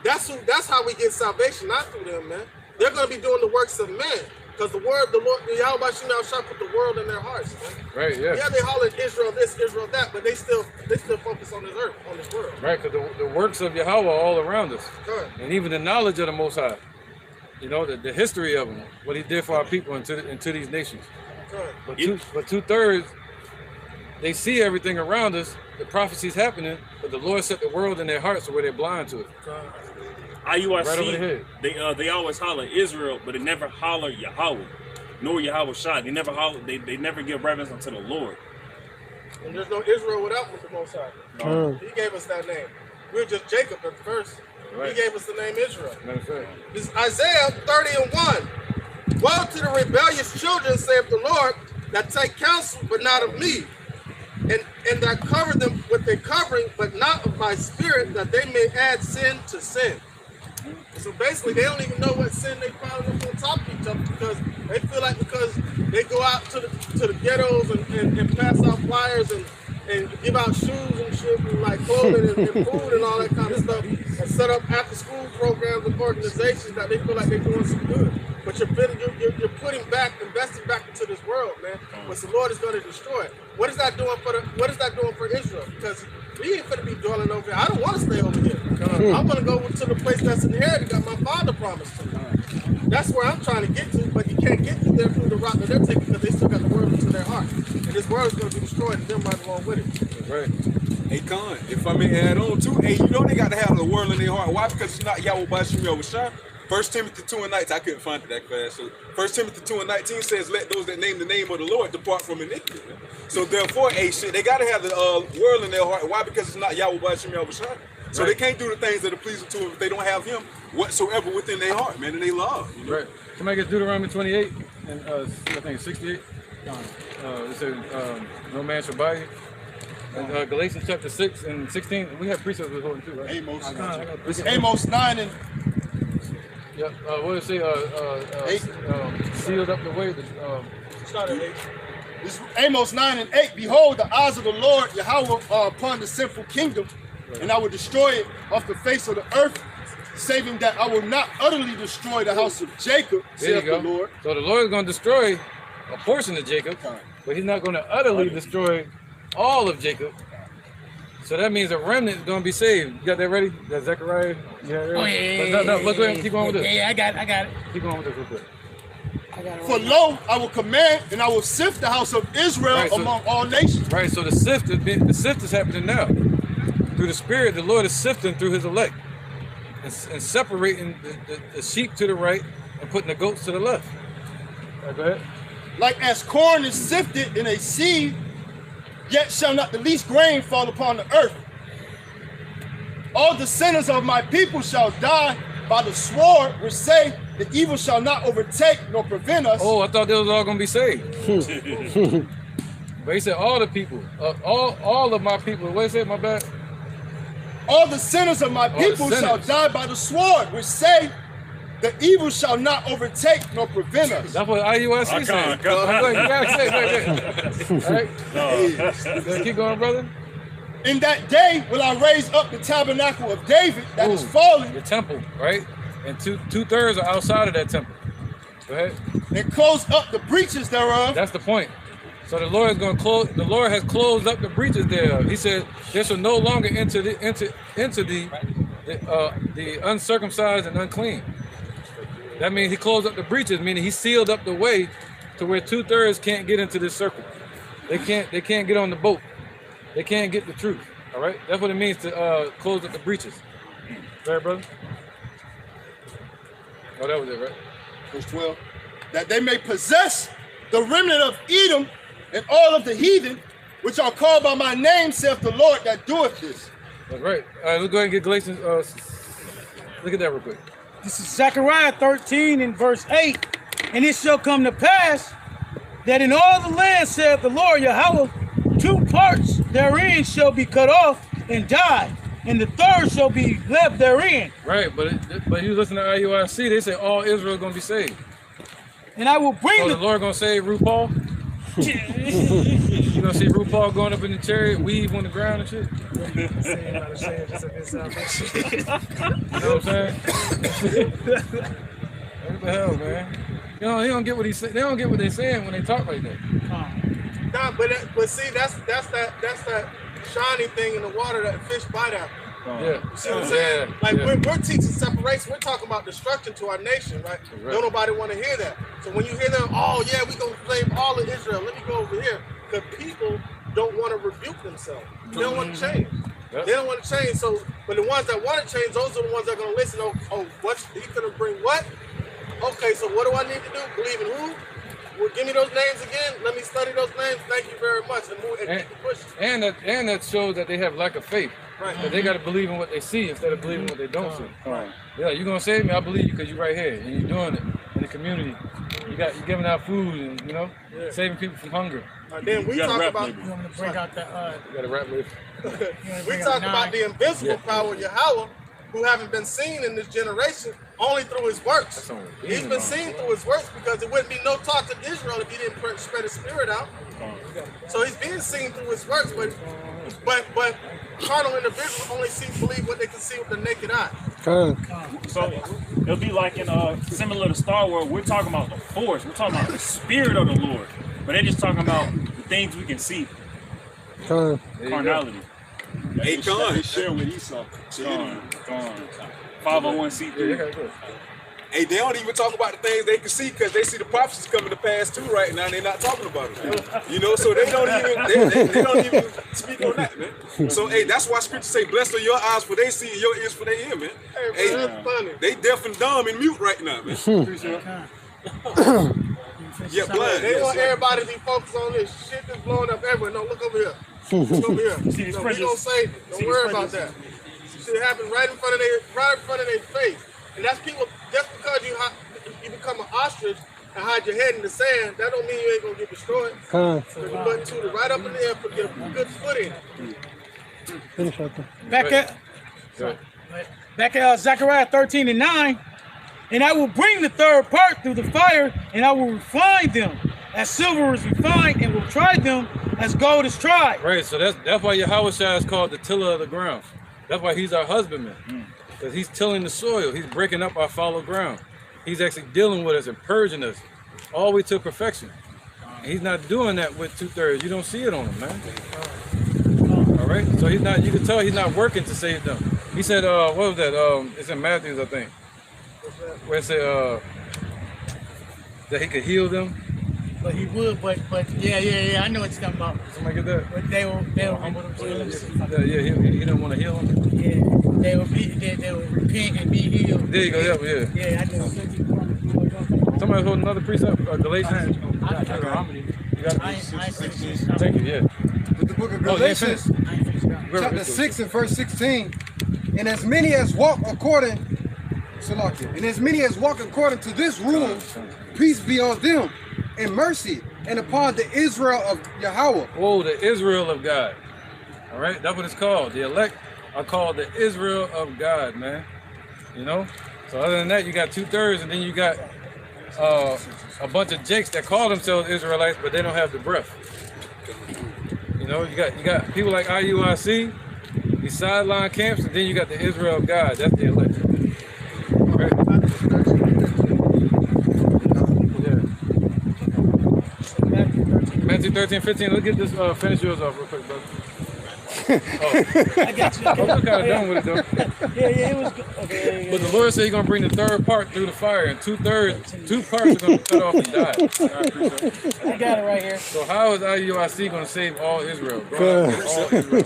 That's how we get salvation, not through them, man. They're going to be doing the works of men. Because the Lord, Yahweh shall put the world in their hearts, man. Right, yeah. Yeah, they holler Israel this, Israel that, but they still focus on this earth, on this world. Right, because the works of Yahweh are all around us. Good. And even the knowledge of the Most High. You know, the history of him, what he did for our people into these nations. Good. But 2/3, they see everything around us, the prophecies happening, but the Lord set the world in their hearts where they're blind to it. IUIC, right over the head. They always holler Israel, but they never holler Yahweh, nor Yahweh Shah. They never holler. They never give reverence unto the Lord. And there's no Israel without the Most High. No. He gave us that name. We were just Jacob at first. Right. He gave us the name Israel. This is Isaiah 30:1. Woe to the rebellious children, saith the Lord, that take counsel, but not of me, and that cover them with their covering, but not of my spirit, that they may add sin to sin. So basically, they don't even know what sin they piling up on top of each other, because they feel like because they go out to the ghettos and pass out flyers and give out shoes and shit and like clothing and food and all that kind of stuff, and set up after school programs and organizations that they feel like they're doing some good. But you're putting back, investing back into this world, man. But the Lord is going to destroy it. What is that doing for Israel? Because we ain't going to be dwelling over here. I don't want to stay over here. I want to go to the place that's inherited that my father promised to me. That's where I'm trying to get to, but you can't get to there through the route that they're taking because they still got the word into their heart. And this world is going to be destroyed and them right along with it. Right. Hey, Con, if I may add on too, hey, you know they got to have the word in their heart. Why? Because it's not Yahweh Bashim Yahushua. 1 Timothy 2:19, I couldn't find it that fast. So 1 Timothy 2:19 says, let those that name the name of the Lord depart from iniquity. So therefore, they got to have the world in their heart. Why? Because it's not Yahweh B'Shem Yahushua. So they can't do the things that are pleasing to him if they don't have him whatsoever within their heart, man, and they love. You know? Right. Somebody gets Deuteronomy 28 and I think it's 68. It says, no man shall buy you. And, Galatians chapter 6 and 16. We have precepts with holding too, right? Amos 9 and yeah. What does it say? Sealed up the way. Start at 8. This Amos 9 and 8. Behold, the eyes of the Lord Yahweh are upon the sinful kingdom, and I will destroy it off the face of the earth, saving that I will not utterly destroy the house of Jacob, saith the Lord. So the Lord is going to destroy a portion of Jacob, but he's not going to utterly destroy all of Jacob. So that means a remnant is going to be saved. You got that ready? That Zechariah? Oh, yeah. No, look, keep going with this. Yeah, I got it. Keep going with this real quick. For lo, I will command, and I will sift the house of Israel among all nations. Right, so the sift is happening now. Through the Spirit, the Lord is sifting through his elect and separating the sheep to the right and putting the goats to the left. Right, go ahead. Like as corn is sifted in a sieve, yet shall not the least grain fall upon the earth. All the sinners of my people shall die by the sword, which say the evil shall not overtake nor prevent us. Oh, I thought they was all going to be saved. But he said all the people, all of my people. What did he say, my bad? All the sinners of my people shall die by the sword, which say the evil shall not overtake nor prevent us. That's what Iuic said. All right. Keep going, brother. In that day will I raise up the tabernacle of David that is fallen. The temple, right? And two-thirds are outside of that temple. Go ahead. And close up the breaches thereof. That's the point. So the Lord is going to close. The Lord has closed up the breaches thereof. He said, "There shall no longer enter the uncircumcised and unclean." That means he closed up the breaches, meaning he sealed up the way to where two-thirds can't get into this circle. They can't get on the boat. They can't get the truth. All right, that's what it means to close up the breaches. Right, brother? Oh, that was it, right? Verse 12. That they may possess the remnant of Edom and all of the heathen, which are called by my name, saith the Lord that doeth this. That's right. All right, let's go ahead and get Galatians. Look at that real quick. This is Zechariah 13 and verse 8. And it shall come to pass that in all the land, saith the Lord Yahweh, 2 parts therein shall be cut off and die, and the third shall be left therein. Right, but you listen to Iuic, they say all Israel is going to be saved. And I will bring the Lord going to save RuPaul? You going to see RuPaul going up in the chariot, weave on the ground and shit? You know what I'm saying? What the hell, man? You know, they don't get what he's saying. They don't get what they're saying when they talk like that. Nah, but see, that's that shiny thing in the water that fish bite at. Yeah. You see what I'm saying? We're teaching separation. We're talking about destruction to our nation, right? Don't nobody want to hear that. So when you hear them, oh yeah, we gonna blame all of Israel. Let me go over here, because people don't want to rebuke themselves. They don't want to change. They don't want to change. So, but the ones that want to change, those are the ones that are gonna listen. Oh, what's he gonna bring? What? Okay, so what do I need to do? Believe in who? Well, give me those names again. Let me study those names. Thank you very much. And keep pushing. And that shows that they have lack of faith. Right. That they got to believe in what they see instead of believing what they don't see. Right. Yeah, you're gonna save me. I believe you because you're right here and you're doing it in the community. You're giving out food and saving people from hunger. Then we talk about. You want me to bring out the? You got to rap with. We talk about the invisible power of Yahweh, who haven't been seen in this generation only through his works. He's been seen through his works because there wouldn't be no talk to Israel if he didn't spread his spirit out. So he's being seen through his works, but carnal individuals only believe what they can see with the naked eye. So it'll be like in similar to Star Wars, we're talking about the force, we're talking about the spirit of the Lord, but they're just talking about the things we can see. Carnality. Hey, Con. Share with Esau. Gone. 501c3. Hey, they don't even talk about the things they can see because they see the prophecies coming to pass too right now. And they're not talking about it. You know, so they don't even speak on that, man. So hey, that's why scripture say, "Blessed are your eyes for they see, and your ears for they hear," man. Hey, that's funny. They deaf and dumb and mute right now, man. Yeah, blind. They want everybody to be focused on this shit that's blowing up everywhere. No, look over here. Look over here. No, we don't say, don't worry about that. Shit happens right in front of their face. And that's people, just because you become an ostrich and hide your head in the sand, that don't mean you ain't gonna get destroyed. So you button to right up in the air, get a good foot in. Finish right there. Back at Zechariah 13:9, and I will bring the third part through the fire, and I will refine them as silver is refined, and will try them as gold is tried. Right, so that's why Yahushua is called the tiller of the ground. That's why he's our husbandman. Because he's tilling the soil. He's breaking up our fallow ground. He's actually dealing with us and purging us all the way to perfection. And he's not doing that with 2/3. You don't see it on him, man. All right? So he's not, you can tell he's not working to save them. He said, what was that? It's in Matthew, I think. Where it said that he could heal them. But he would, but yeah, I know what you're talking about. Somebody get that? But they will he don't want to heal them. Yeah, they will repent and be healed. There you go, yeah. Yeah, I know. Somebody hold another precept, Galatians. I Thank you, yeah. With the book of Galatians, chapter 6 and verse 16, and as many as walk according to this rule, peace be on them, and mercy, and upon the Israel of Yahweh. Oh, the Israel of God. All right, that's what it's called. The elect are called the Israel of God, man. You know? So other than that, you got 2/3, and then you got a bunch of jakes that call themselves Israelites, but they don't have the breath. You know, you got people like IUIC, these sideline camps, and then you got the Israel of God. That's the elect. Right? Matthew 13:15. Let's get this, finish yours off real quick, brother. I got you. I'm kind of done with it, though. Yeah, it was good. Okay. But the Lord said he's going to bring the third part through the fire, and 2/3, 2 parts are going to cut off and die. I got it right here. So how is IUIC going to save all Israel? Bro, all Israel.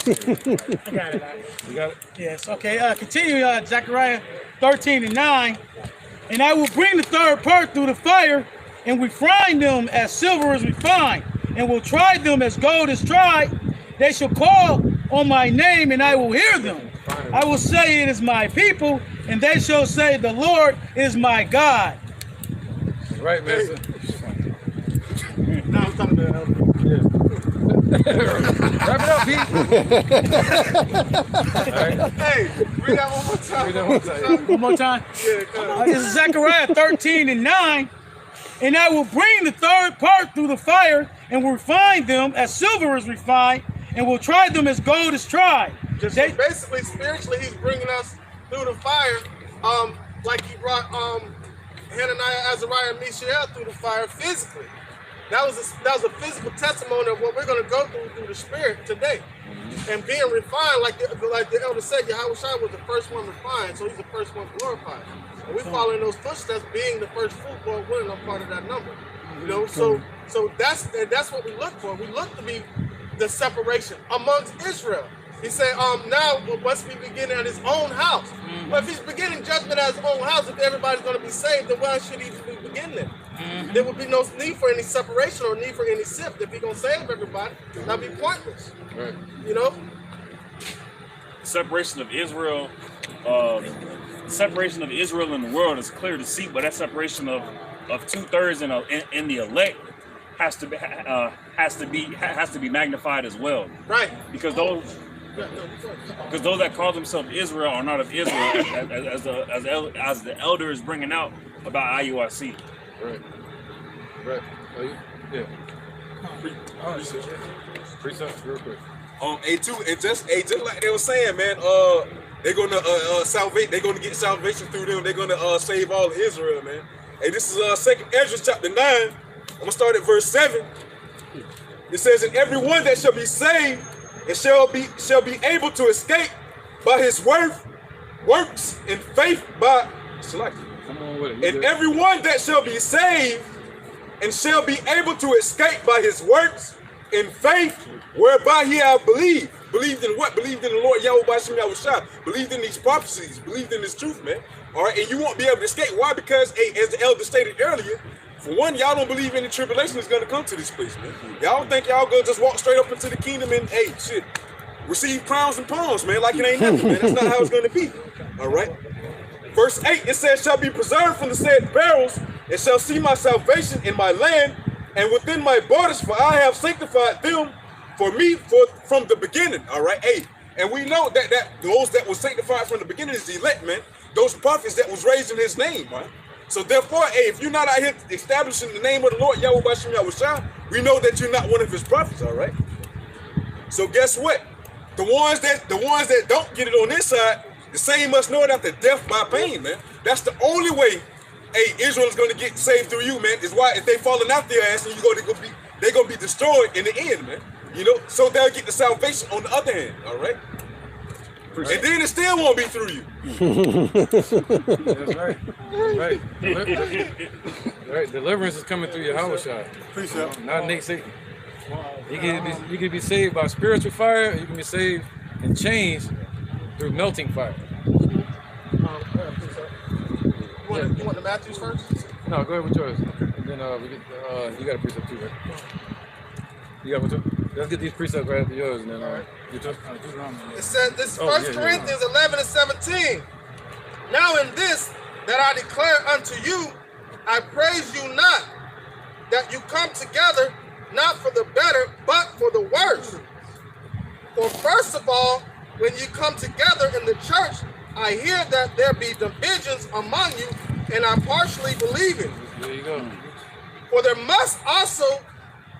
I got it. You got it? Yes, okay. Continue, Zechariah 13:9. And I will bring the third part through the fire, and refine them as silver is refined, and will try them as gold is tried. They shall call on my name, and I will hear them. I will say, it is my people, and they shall say, the Lord is my God. Right, man. Now I'm talking to Wrap it up, Pete. All right. Hey, read that one more time. Read that one time. One more time. Yeah, This is Zechariah 13:9. And I will bring the third part through the fire, and will refine them as silver is refined, and will try them as gold is tried. Just basically, spiritually, he's bringing us through the fire, like he brought Hananiah, Azariah, and Mishael through the fire physically. That was a physical testimony of what we're going to go through the spirit today. And being refined, like the elder said, Yahushua was the first one refined, so he's the first one glorified. And we follow in those footsteps, being the first fruit, Lord willing, I'm part of that number. You know, so that's what we look for. We look to be the separation amongst Israel. He said, now must be beginning at his own house. But if he's beginning judgment at his own house, if everybody's going to be saved, then why should he be beginning? There would be no need for any separation or need for any sift. If he's going to save everybody, that'd be pointless. Right. You know? Separation of Israel, in the world is clear to see, but that separation of 2/3 in the elect has to be magnified as well. Right. Because those that call themselves Israel are not of Israel, as the elder is bringing out about IUIC. Right. Right. Yeah. Precept real quick. A2, and just like they were saying, man, they're gonna they're gonna get salvation through them. They're gonna save all of Israel, man. Hey, this is 2nd Ezra chapter 9. I'm gonna start at verse 7. It says, "And everyone that shall be saved and shall be able to escape by his works and faith by Come on with it. And everyone that shall be saved and shall be able to escape by his works in faith whereby he have believed. Believed in what? Believed in the Lord Yahweh Bashim Yahushua. Believed in these prophecies. Believed in this truth, man. All right, and you won't be able to escape. Why? Because, hey, as the elder stated earlier, for one, y'all don't believe any tribulation is going to come to this place, man. Y'all think y'all gonna just walk straight up into the kingdom and, hey, shit, receive crowns and palms, man, like it ain't nothing, man. That's not how it's going to be. All right. Verse 8, it says, shall be preserved from the said barrels, and shall see my salvation in my land and within my borders, for I have sanctified them for me from the beginning. All right. Hey, and we know that those that were sanctified from the beginning is the elect, man. Those prophets that was raised in his name, right? So therefore, hey, if you're not out here establishing the name of the Lord Yahweh Bashim Yahushua, we know that you're not one of his prophets, all right? So guess what? The ones that don't get it on this side, the same must know it after death by pain, man. That's the only way, hey, Israel is going to get saved through you, man. Is why if they falling out their ass and they're gonna be destroyed in the end, man. You know, so they'll get the salvation on the other hand, all right? And then it still won't be through you. That's right. Right. Right. Deliverance is coming through your Yahushua. Not Nate Satan. You can be saved by spiritual fire. You can be saved and changed through melting fire. You want the Matthews first? No, go ahead with yours. And then we get you got a precept too, right? You got one too? Let's get these precepts right after yours, and then you too. It says this 1 Corinthians 11 and 17. Now in this that I declare unto you, I praise you not, that you come together not for the better, but for the worse. For first of all, when you come together in the church, I hear that there be divisions among you, and I partially believe it. There you go. For there must also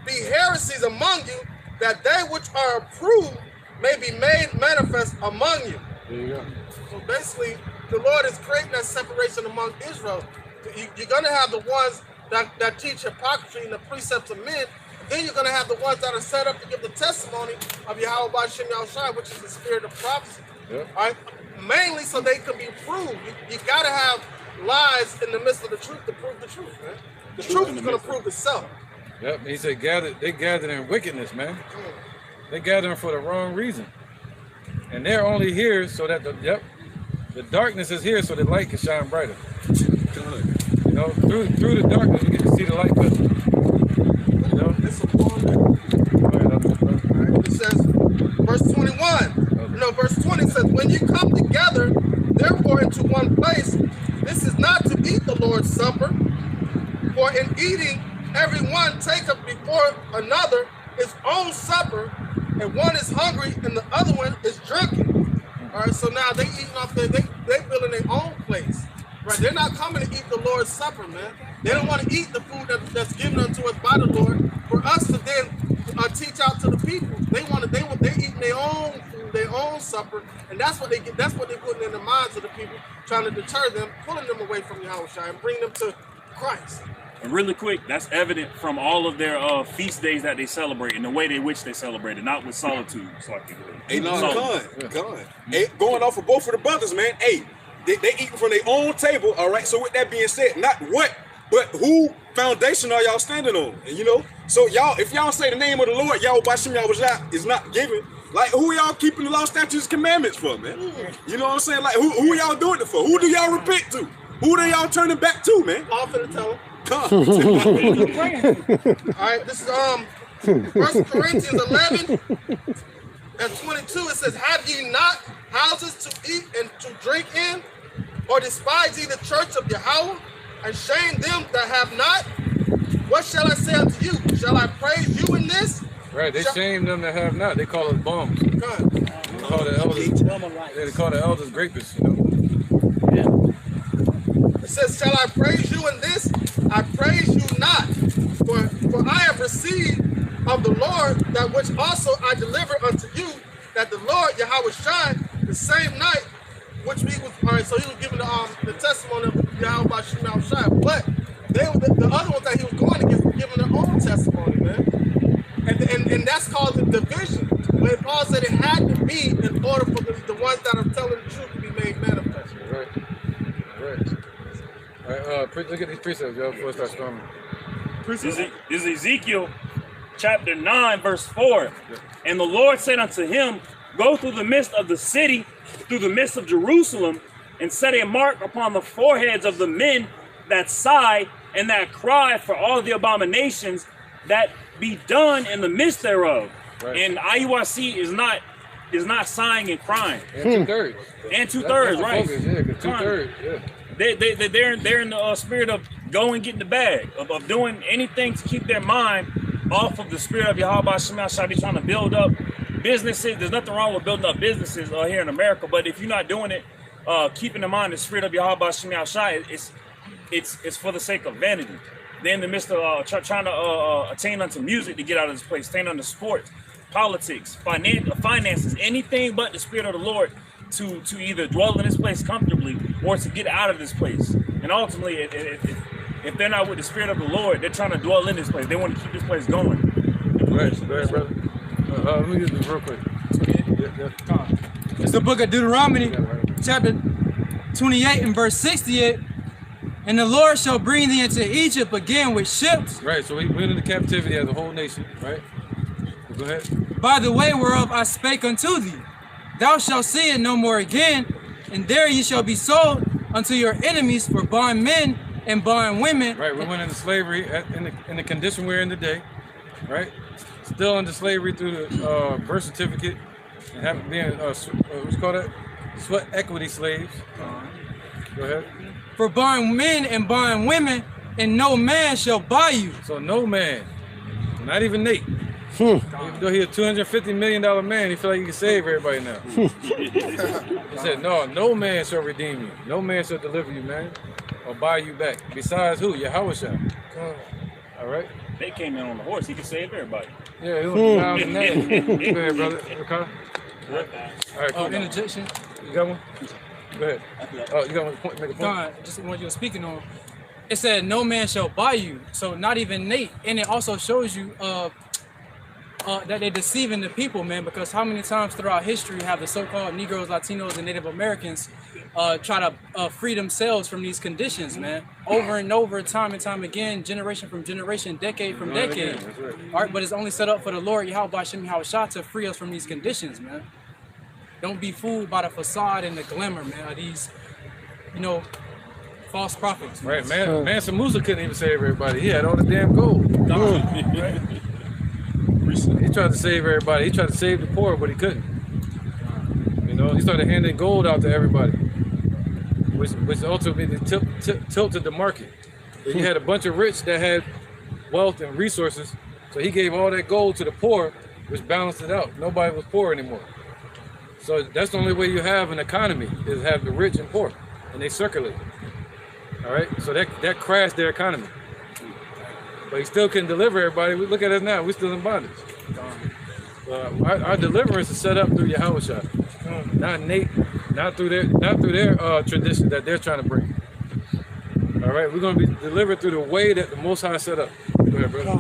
be heresies among you, that they which are approved may be made manifest among you. There you go. So basically, the Lord is creating that separation among Israel. You're going to have the ones that teach hypocrisy and the precepts of men. Then you're going to have the ones that are set up to give the testimony of Yahweh B'Shem Yahushua, which is the spirit of prophecy. Yep. All right? Mainly so they can be proved. You got to have lies in the midst of the truth to prove the truth, man. The truth is going to prove itself. Yep, he said they gathered in wickedness, man. They gathered for the wrong reason. And they're only here so that the darkness is here so the light can shine brighter. You know, through the darkness we get to see the light better. You know? It says, verse 21. No, verse 20 says, when you come together, therefore into one place, this is not to eat the Lord's Supper, for in eating everyone taketh before another his own supper, and one is hungry and the other one is drinking. All right, so now they eating off they building their own place. Right, they're not coming to eat the Lord's Supper, man. They don't want to eat the food that's given unto us by the Lord for us to then teach out to the people. They eating their own food, their own supper, and that's what they get. That's what they're putting in the minds of the people, trying to deter them, pulling them away from Yahushua and bring them to Christ. And really quick, that's evident from all of their feast days that they celebrate and the way in which they celebrate it, not with solitude. So I can get it. Hey, no, hey, going off of both of the brothers, man. Hey, they eating from their own table, all right? So with that being said, not what, but who foundation are y'all standing on? And you know, so y'all, if y'all say the name of the Lord, Yahweh Bashim Yahushua is not given, like who y'all keeping the law, statutes, commandments for, man? You know what I'm saying? Like who y'all doing it for? Who do y'all repent to? Who do y'all turning back to, man? I'm finna tell them. Come. All right, this is 1 Corinthians 11 and 22. It says, have ye not houses to eat and to drink in? Or despise ye the church of Yahweh, and shame them that have not? What shall I say unto you? Shall I praise you in this? Right, they shame them that have not. They call us bums. They call the elders grapists, you know. It says, shall I praise you in this? I praise you not. For I have received of the Lord that which also I deliver unto you, that the Lord Yahweh shine the same night, which we was, all right, so he was giving the testimony of Yahweh by Shemel Shai. But the other ones that he was going against were giving their own testimony, man. And that's called the division. When Paul said it had to be in order for the ones that are telling the truth to be made manifest. Right. look at these precepts, y'all, before I start storming. This is Ezekiel chapter 9, verse 4. And the Lord said unto him, go through the midst of the city, through the midst of Jerusalem, and set a mark upon the foreheads of the men that sigh and that cry for all the abominations that be done in the midst thereof. Right. And Iuic is not sighing and crying. And 2/3. And 2/3, right? Focus, yeah, 2/3, yeah. They're in the spirit of going get in the bag, of doing anything to keep their mind off of the spirit of Yahweh Shema Shai. They're trying to build up businesses. There's nothing wrong with building up businesses here in America, but if you're not doing it, keeping in mind the spirit of Yahweh Shema Shai, it's for the sake of vanity. They're in the midst of trying to attain unto music to get out of this place, attain unto sports, politics, finances, anything but the spirit of the Lord to either dwell in this place comfortably or to get out of this place. And ultimately, if they're not with the spirit of the Lord, they're trying to dwell in this place. They want to keep this place going. Right, brother. Let me use this real quick. It's the book of Deuteronomy, chapter 28 and verse 68. And the Lord shall bring thee into Egypt again with ships. Right, so we went into captivity as a whole nation, right? Go ahead. By the way whereof I spake unto thee. Thou shalt see it no more again, and there ye shall be sold unto your enemies for bondmen and bondwomen. Right, we went into slavery in the condition we're in today, right? Still under slavery through the birth certificate and having been, what's called that? Sweat equity slaves. Go ahead. For bondmen and bondwomen, and no man shall buy you. So no man, not even Nate. Even though he's a $250 million man, he feel like he can save everybody now. He said, no man shall redeem you. No man shall deliver you, man, or buy you back. Besides who? Yahweh shall. All right? They came in on the horse. He could save everybody. Yeah, it was down in that. Go ahead, brother. Okay. All right, cool. Interjection. You got one? Go ahead. Oh, you got one? Make a point? No, just what you were speaking on. It said, no man shall buy you. So not even Nate. And it also shows you that they're deceiving the people, man, because how many times throughout history have the so-called Negroes, Latinos, and Native Americans try to free themselves from these conditions, man? Over and over, time and time again, generation from generation, decade from decade. Right. All right, but it's only set up for the Lord, Yahweh Shem Yahushua, to free us from these conditions, man. Don't be fooled by the facade and the glamour, man, of these, false prophets. Right, man. Mansa Musa couldn't even save everybody. He had all the damn gold. Right? He tried to save everybody. He tried to save the poor, but he couldn't. He started handing gold out to everybody, which ultimately tilted the market. You had a bunch of rich that had wealth and resources, so he gave all that gold to the poor, which balanced it out. Nobody was poor anymore. So that's the only way you have an economy, is have the rich and poor, and they circulate. All right, so that crashed their economy. But he still couldn't deliver everybody. Look at us now, we're still in bondage. Our deliverance is set up through Yahweh, not Nate, not through their tradition that they're trying to bring. All right, we're going to be delivered through the way that the Most High set up. Go ahead, brother.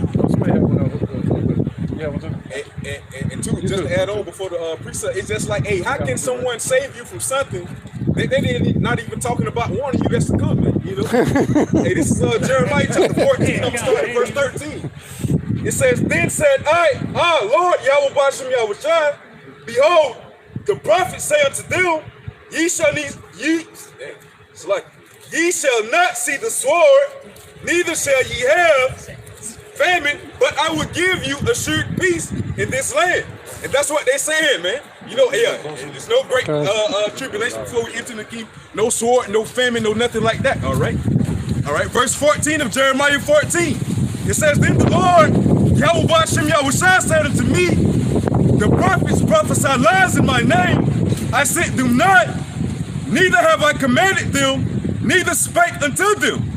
And two, just to add on before the precept, it's just like, hey, how can someone save you from something? They didn't not even talking about warning you that's to come, man. Hey, this is Jeremiah chapter 14. I'm starting at verse 13. It says, then said I, Lord Yahweh Bashem Yahushua, behold, the prophets say unto them, ye shall not see the sword, neither shall ye have famine, but I will give you assured peace in this land. And that's what they're saying, man. There's no great tribulation before we enter the kingdom. No sword, no famine, no nothing like that. All right. Verse 14 of Jeremiah 14. It says, then the Lord, Yahweh Bashem Yahushua, said unto me, the prophets prophesy lies in my name. I sent them not, neither have I commanded them, neither spake unto them.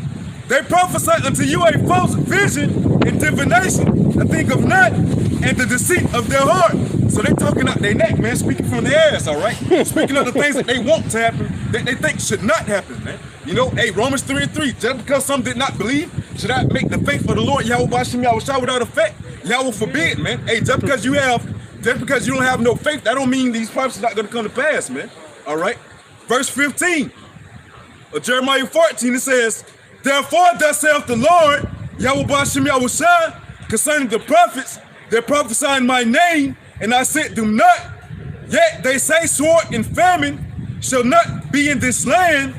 They prophesy unto you a false vision and divination, a thing of not, and the deceit of their heart. So they're talking out their neck, man, speaking from their ass, all right? Speaking of the things that they want to happen, that they think should not happen, man. Hey, Romans 3:3, just because some did not believe, should I make the faith of the Lord Yahweh Bashem Yahushua without effect? Yahweh forbid, man. Hey, just because you don't have no faith, that don't mean these prophecies are not going to come to pass, man. All right? Verse 15 of Jeremiah 14, it says, Therefore, thus saith the Lord, Yahweh Bashem Yahushua, concerning the prophets that prophesy in my name, and I sent them not. Yet they say sword and famine shall not be in this land.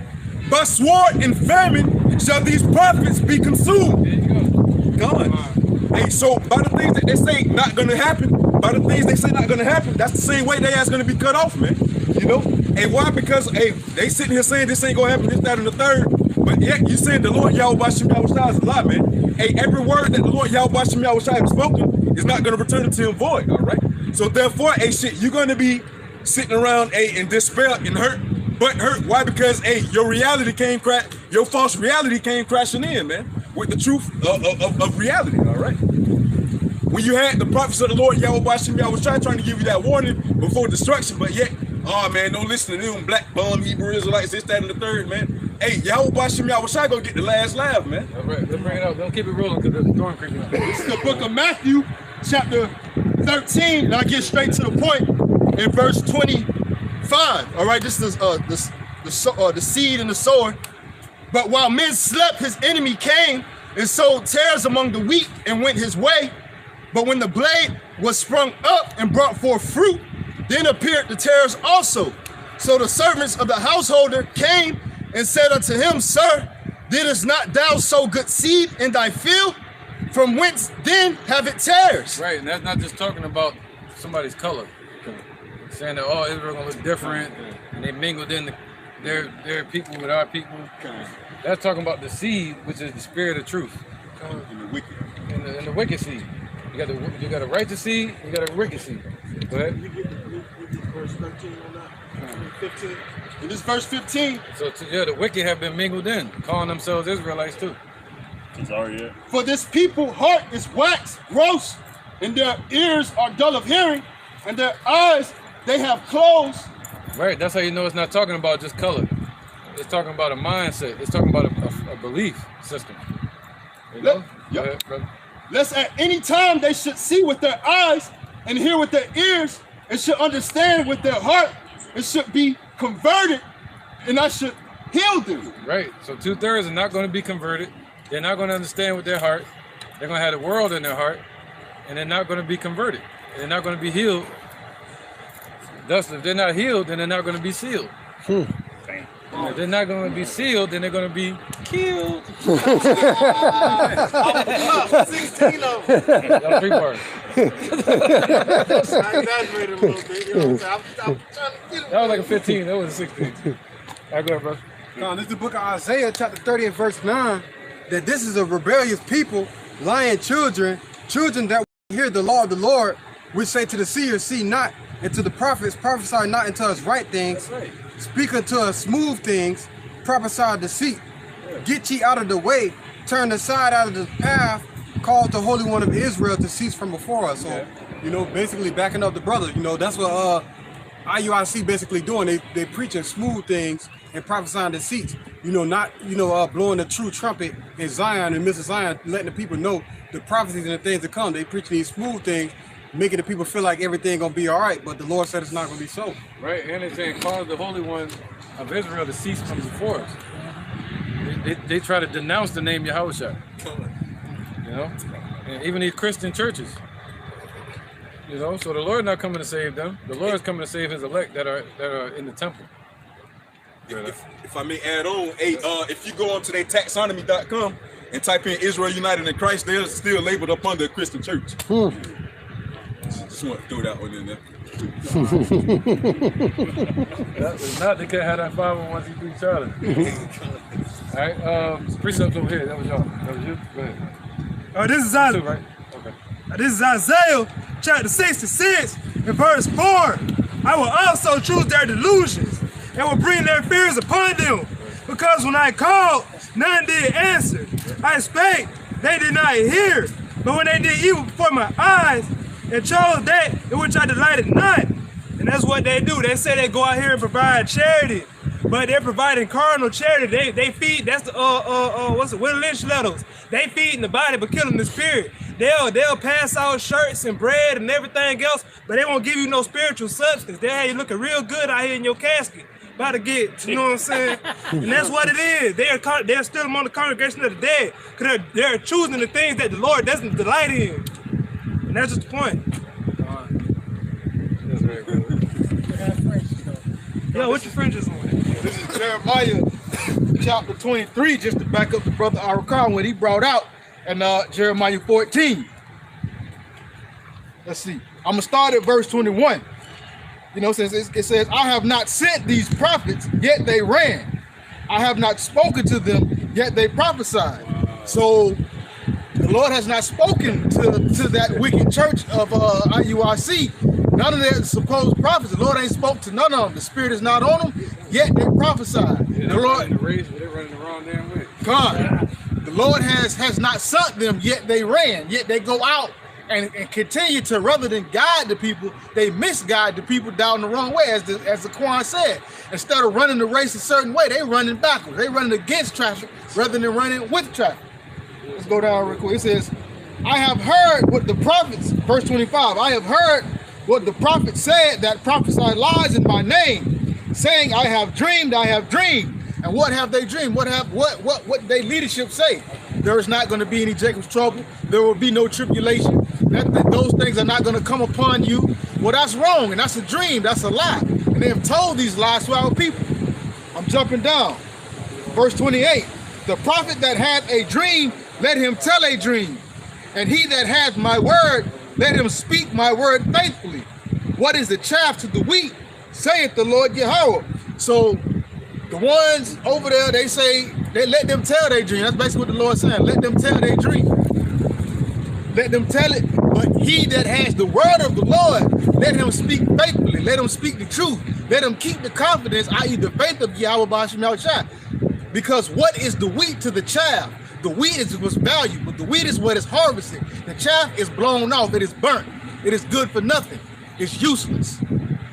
By sword and famine shall these prophets be consumed. God. Hey, so by the things that they say not gonna happen, by the things they say not gonna happen, that's the same way they ass gonna be cut off, man. You know? Hey, why? Because hey, they sitting here saying this ain't gonna happen, this, that, and the third. But yet you saying the Lord Yahweh Bashem Yahushua is a lie, man. Hey, every word that the Lord Yahweh Bashem Yahushua has spoken is not gonna return unto him void, all right? So therefore, hey, shit, you're gonna be sitting around, hey, in despair and hurt. But hurt, why? Because hey, your reality came your false reality came crashing in, man, with the truth of reality, all right? When you had the prophets of the Lord Yahweh Bashem Yahushua trying to give you that warning before destruction, but yet, oh man, don't listen to them black bum Hebrew Israelites, this, that, and the third, man. Hey, Yahweh Bashem Yahushua gonna get the last laugh, man. All right, let's bring it up. Don't keep it rolling because there's a storm creeping up. This is the book of Matthew, chapter 13, and I get straight to the point in verse 25. All right, this is the seed and the sower. But while men slept, his enemy came and sowed tares among the wheat and went his way. But when the blade was sprung up and brought forth fruit, then appeared the tares also. So the servants of the householder came and said unto him, Sir, didst not thou sow good seed in thy field? From whence then have it tares? Right, and that's not just talking about somebody's color. Saying that all Israel gonna look different and they mingled in their people with our people. That's talking about the seed, which is the spirit of truth. And the wicked. And the wicked seed. You got a righteous seed, you got a wicked seed. Go ahead. Verse 13 on that. 15. In this verse 15. So yeah, the wicked have been mingled in, calling themselves Israelites too. For this people heart is waxed gross, and their ears are dull of hearing, and their eyes they have closed. Right, that's how you know it's not talking about just color. It's talking about a mindset. It's talking about a belief system. You know? Go ahead, brother. Lest at any time they should see with their eyes and hear with their ears and should understand with their heart and should be converted, and I should heal them. Right, so 2/3 are not going to be converted. They're not going to understand with their heart. They're going to have the world in their heart, and they're not going to be converted. They're not going to be healed. Thus, if they're not healed, then they're not going to be sealed. If they're not going to be sealed, then they're going to be killed. 16 of them. That's 3 parts. I exaggerated a little bit. You know what I'm trying to get That was like a 15. That was a 16. All right, go ahead, bro. No, this is the book of Isaiah, chapter 30 and verse 9, that this is a rebellious people, lying children that hear the law of the Lord, which say to the seers, see not, and to the prophets, prophesy not unto us right things, speak unto us smooth things, prophesy deceit. Get ye out of the way, turn aside out of the path, call the Holy One of Israel to cease from before us. So, you know, basically backing up the brothers, you know, that's what IUIC basically doing. They preaching smooth things and prophesying deceits. You know, not, you know, blowing the true trumpet in Zion and Mrs. Zion, letting the people know the prophecies and the things to come. They preaching these smooth things, making the people feel like everything gonna be all right, but the Lord said it's not gonna be so. Right, and they're saying, call the Holy One of Israel to cease from before us. They try to denounce the name Yahushua. You know, and even these Christian churches. You know, so the Lord not coming to save them. The Lord is coming to save His elect that are in the temple. If I may add on, hey, if you go onto their taxonomy.com and type in Israel United in Christ, they're still labeled up under a Christian church. Just want to throw that one in there. That's not they can't have that 501c3 charter. All right, precepts over here. That was y'all. That was you. Go ahead. This is Isaiah. Right? Okay. This is Isaiah chapter 66 and verse 4. I will also choose their delusions and will bring their fears upon them. Because when I called, none did answer. I spake, they did not hear. But when they did evil before my eyes and chose that in which I delighted not. And that's what they do. They say they go out here and provide charity, but they're providing carnal charity. They feed, that's the what's it, Willie Lynch letters. They feeding the body but killing the spirit. They'll pass out shirts and bread and everything else, but they won't give you no spiritual substance. They'll have you looking real good out here in your casket. about to get, you know what I'm saying? And that's what it is. They're still among the congregation of the dead because they're choosing the things that the Lord doesn't delight in. And that's just the point. That's very good. Yo, what's your fringes on? This is Jeremiah chapter 23, just to back up the brother Arakan, what he brought out in Jeremiah 14. Let's see. I'm going to start at verse 21. You know, it says, I have not sent these prophets, yet they ran. I have not spoken to them, yet they prophesied. So the Lord has not spoken to that wicked church of Iuic. None of their supposed prophets. The Lord ain't spoke to none of them. The Spirit is not on them, yet they prophesied. Yeah, the Lord, they're running the wrong damn way. God, the Lord has not sent them, yet they ran. Yet they go out and continue to, rather than guide the people, they misguide the people down the wrong way, as the Quran said. Instead of running the race a certain way, they running backwards. They running against traffic rather than running with traffic. Let's go down real quick. It says, I have heard what the prophets, verse 25, I have heard what the prophets said that prophesied lies in my name, saying, I have dreamed, I have dreamed. And what have they dreamed? What they leadership say? There is not going to be any Jacob's trouble. There will be no tribulation. Those things are not going to come upon you. Well, that's wrong, and that's a dream. That's a lie. And they have told these lies to our people. I'm jumping down. Verse 28. The prophet that had a dream, let him tell a dream. And he that hath my word, let him speak my word faithfully. What is the chaff to the wheat, saith the Lord Yahweh. So the ones over there, they say, they let them tell their dream. That's basically what the Lord's saying. Let them tell their dream. Let them tell it. But he that has the word of the Lord, let him speak faithfully. Let him speak the truth. Let him keep the confidence, i.e. the faith of Yahweh B'Hashem Yahushua. Because what is the wheat to the chaff? The wheat is what's valuable. The wheat is what is harvested. The chaff is blown off. It is burnt. It is good for nothing. It's useless.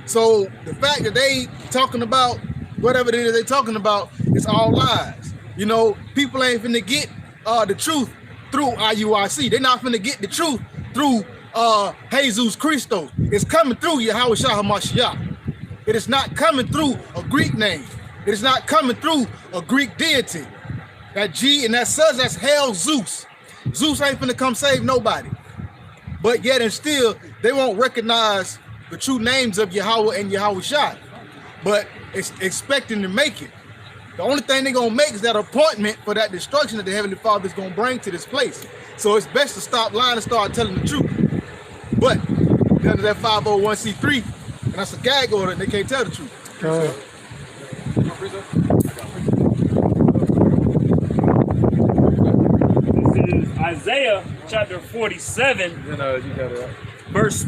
So the fact that they talking about whatever it is they talking about, it's all lies. You know, people ain't finna get the truth through Iuic. They're not finna get the truth through Jesus Christos. It's coming through Yahweh Shah HaMashiach. It is not coming through a Greek name. It is not coming through a Greek deity. That G and that such, that's hell Zeus. Zeus ain't finna come save nobody. But yet and still, they won't recognize the true names of Yahweh and Yahweh Shah. But it's expecting to make it. The only thing they're gonna make is that appointment for that destruction that the Heavenly Father is gonna bring to this place. So it's best to stop lying and start telling the truth. But because of that 501c3, and that's a gag order, and they can't tell the truth. This is Isaiah chapter 47, verse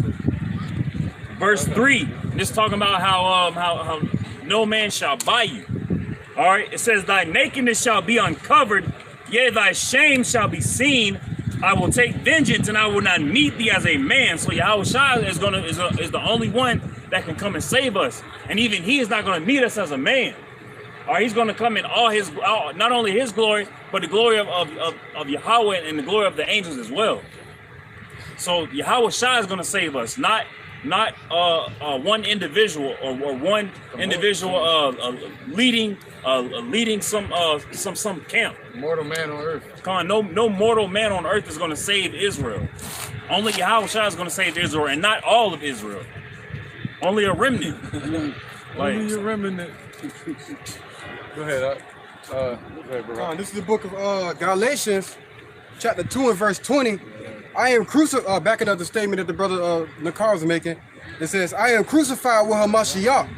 3. And it's talking about how no man shall buy you. All right, it says, thy nakedness shall be uncovered, yea, thy shame shall be seen. I will take vengeance, and I will not meet thee as a man. So Yahweh Shai is the only one that can come and save us, and even he is not going to meet us as a man. Or he's going to come in all his, not only his glory, but the glory of Yahweh and the glory of the angels as well. So Yahweh Shai is going to save us, not one individual or one individual leading some camp. Mortal man on earth. Come on, no mortal man on earth is going to save Israel. Only Yahweh Shai is going to save Israel, and not all of Israel. Only a remnant. Only a remnant. Go ahead. Go ahead, bro. This is the book of Galatians, chapter 2 and verse 20. I am crucified, backing up the statement that the brother Nakar was making. It says, I am crucified with Hamashiach.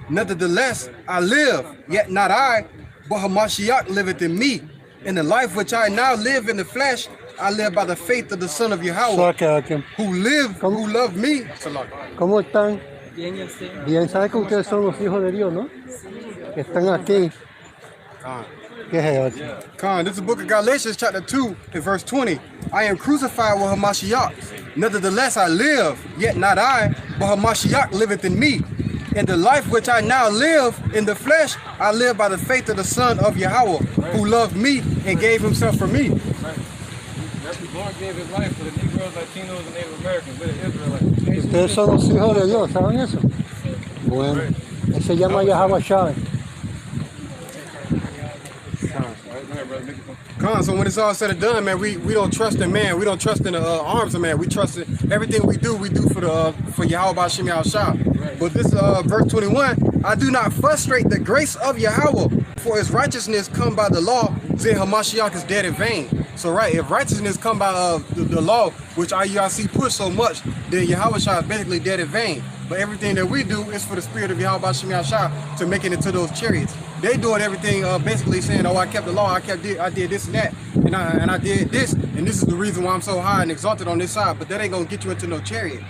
Nevertheless, I live, yet not I, but Hamashiach liveth in me. In the life which I now live in the flesh, I live by the faith of the Son of Yahweh, who loved me. ¿Cómo están? Bien, saben que ustedes son los hijos de Dios, ¿no? Que están aquí. This is the book of Galatians, chapter 2, and verse 20. I am crucified with Hamashiach. Nevertheless, I live, yet not I, but Hamashiach liveth in me. In the life which I now live in the flesh, I live by the faith of the Son of Yahweh, who loved me and gave himself for me. The Lord gave his life for the Negroes, Latinos, and Native Americans, but the Israelites. Ustedes son los hijos de Dios, ¿saben eso? Bueno, él se llama Yahweh Shai. So when it's all said and done, man, we don't trust in man. We don't trust in the arms of man. We trust in everything we do for Yahweh B'Shem Yahushua. But this verse 21, I do not frustrate the grace of Yahweh, for his righteousness come by the law, then Hamashiach is dead in vain. So right, if righteousness come by the law, which IUIC push so much, then Yahweh is basically dead in vain. But everything that we do is for the spirit of Yahweh B'Shem Yahushua to make it into those chariots. They doing everything basically saying, oh, I kept the law, I did this and that, and I did this, and this is the reason why I'm so high and exalted on this side. But that ain't gonna get you into no chariot.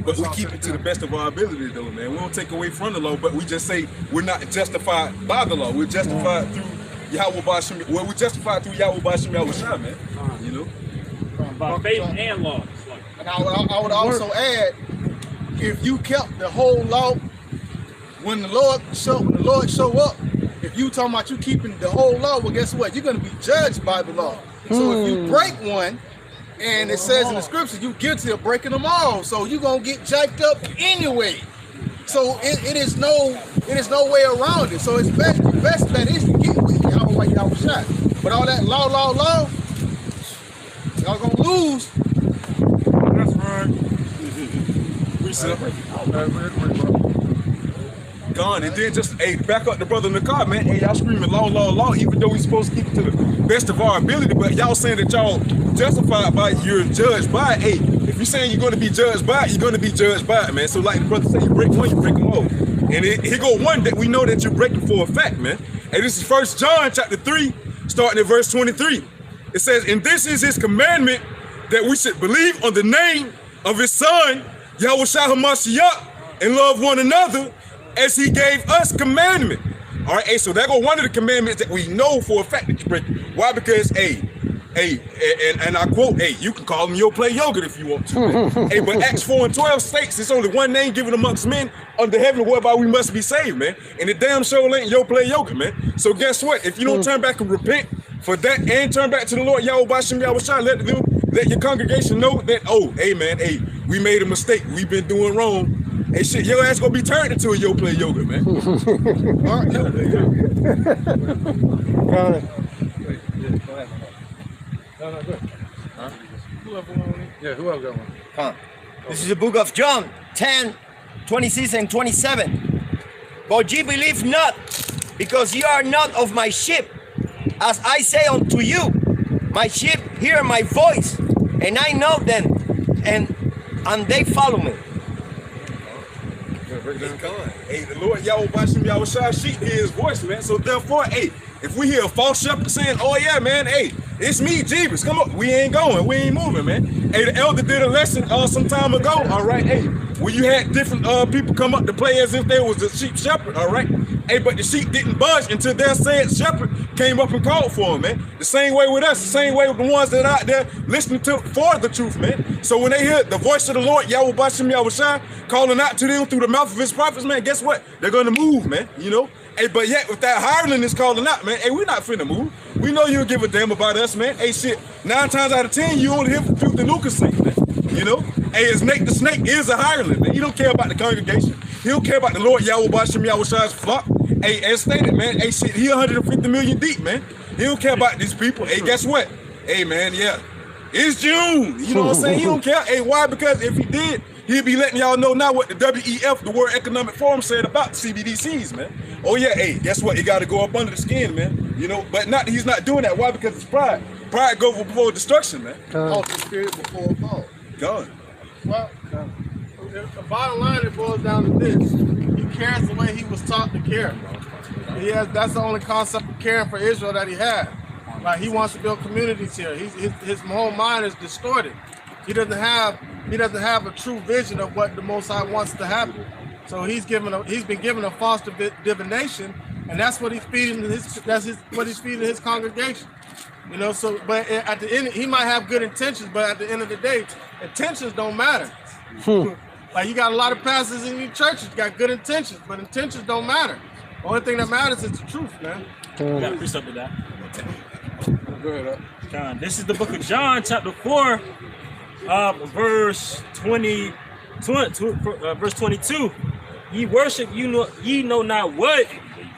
But we keep it to the best of our ability, though, man. We don't take away from the law, but we just say we're not justified by the law. We're justified through Yahweh B'Shem. Well, we're justified through Yahweh B'Shem Yahushua, man. You know, by faith and law. And I would also add, if you kept the whole law, when the Lord show up, if you talking about you keeping the whole law, well, guess what? You're going to be judged by the law. So if you break one, and it says in the scriptures, you guilty of breaking them all. So you're going to get jacked up anyway. So it is no way around it. So it's best bet is to get with Yahweh shot. But all that law, y'all going to lose. That's right. Gone. And then just back up the brother in the car, man. Hey, y'all screaming law, even though we supposed to keep it to the best of our ability, but y'all saying that y'all justified by it, you're judged by it. Hey, if you're saying you're going to be judged by it, you're going to be judged by it, man. So like the brother said, you break one, you break them all. And here go one that we know that you're breaking for a fact, man. And this is 1 John chapter 3, starting at verse 23. It says, and this is his commandment, that we should believe on the name of his son, Yahushua HaMashiach, and love one another as he gave us commandment. All right, hey, so that go one of the commandments that we know for a fact that you break. Why? Because, and I quote, you can call him Yo Play Yogurt if you want to. But Acts 4:12 states it's only one name given amongst men under heaven whereby we must be saved, man. And the damn show ain't Yo Play Yogurt, man. So guess what? If you don't turn back and repent for that and turn back to the Lord Yahweh B'Shem Yahushua, let your congregation know that, oh, hey, man, we made a mistake. We've been doing wrong. Hey, shit, your ass gonna be turned into a Yo Play Yogurt, man. All right, whoever got one. This is the book of John 10, 26 and 27. But ye believe not, because ye are not of my sheep. As I say unto you, my sheep hear my voice, and I know them, and they follow me. Hey, the Lord Yahweh B'Shem Yahushua sheep hear his voice, man. So therefore, if we hear a false shepherd saying, oh yeah, man, it's me, Jeebus, come on, we ain't going, we ain't moving, man. Hey, the elder did a lesson some time ago, all right, when you had different people come up to play as if they was the sheep shepherd, all right? But the sheep didn't budge until their said shepherd came up and called for them, man. The same way with us, the same way with the ones that are out there listening for the truth, man. So when they hear the voice of the Lord, Yahweh B'Shem Yahushua, calling out to them through the mouth of his prophets, man, guess what? They're gonna move, man, you know? But yet with that hireling is calling out, man, we're not finna move. We know you don't give a damn about us, man. Shit, 9 times out of 10, you only hear the truth that Lucas say, man. You know? Snake the snake is a hireling, man. He don't care about the congregation. He don't care about the Lord Yahweh B'Shem Yahushua's flock. As stated, man, shit, he 150 million deep, man. He don't care about these people. Guess what? Man, yeah. It's June. You know what I'm saying? He don't care. Why? Because if he did, he'd be letting y'all know now what the WEF, the World Economic Forum, said about CBDCs, man. Oh yeah, guess what? It got to go up under the skin, man. You know, but he's not doing that. Why? Because it's pride. Pride goes before destruction, man. The spirit before fall. God. Well, the bottom line, it boils down to this: he cares the way he was taught to care. That's the only concept of caring for Israel that he had. Like, he wants to build communities here. His whole mind is distorted. He doesn't have a true vision of what the Most High wants to happen. So he's been given a false divination, and that's what he's feeding what he's feeding his congregation. You know, so but at the end, he might have good intentions, but at the end of the day, intentions don't matter. Like, you got a lot of pastors in these churches got good intentions, but intentions don't matter. The only thing that matters is the truth, man. We got precept of that. Go ahead. This is the book of John, chapter 4, verse 22. Ye worship, ye know not what.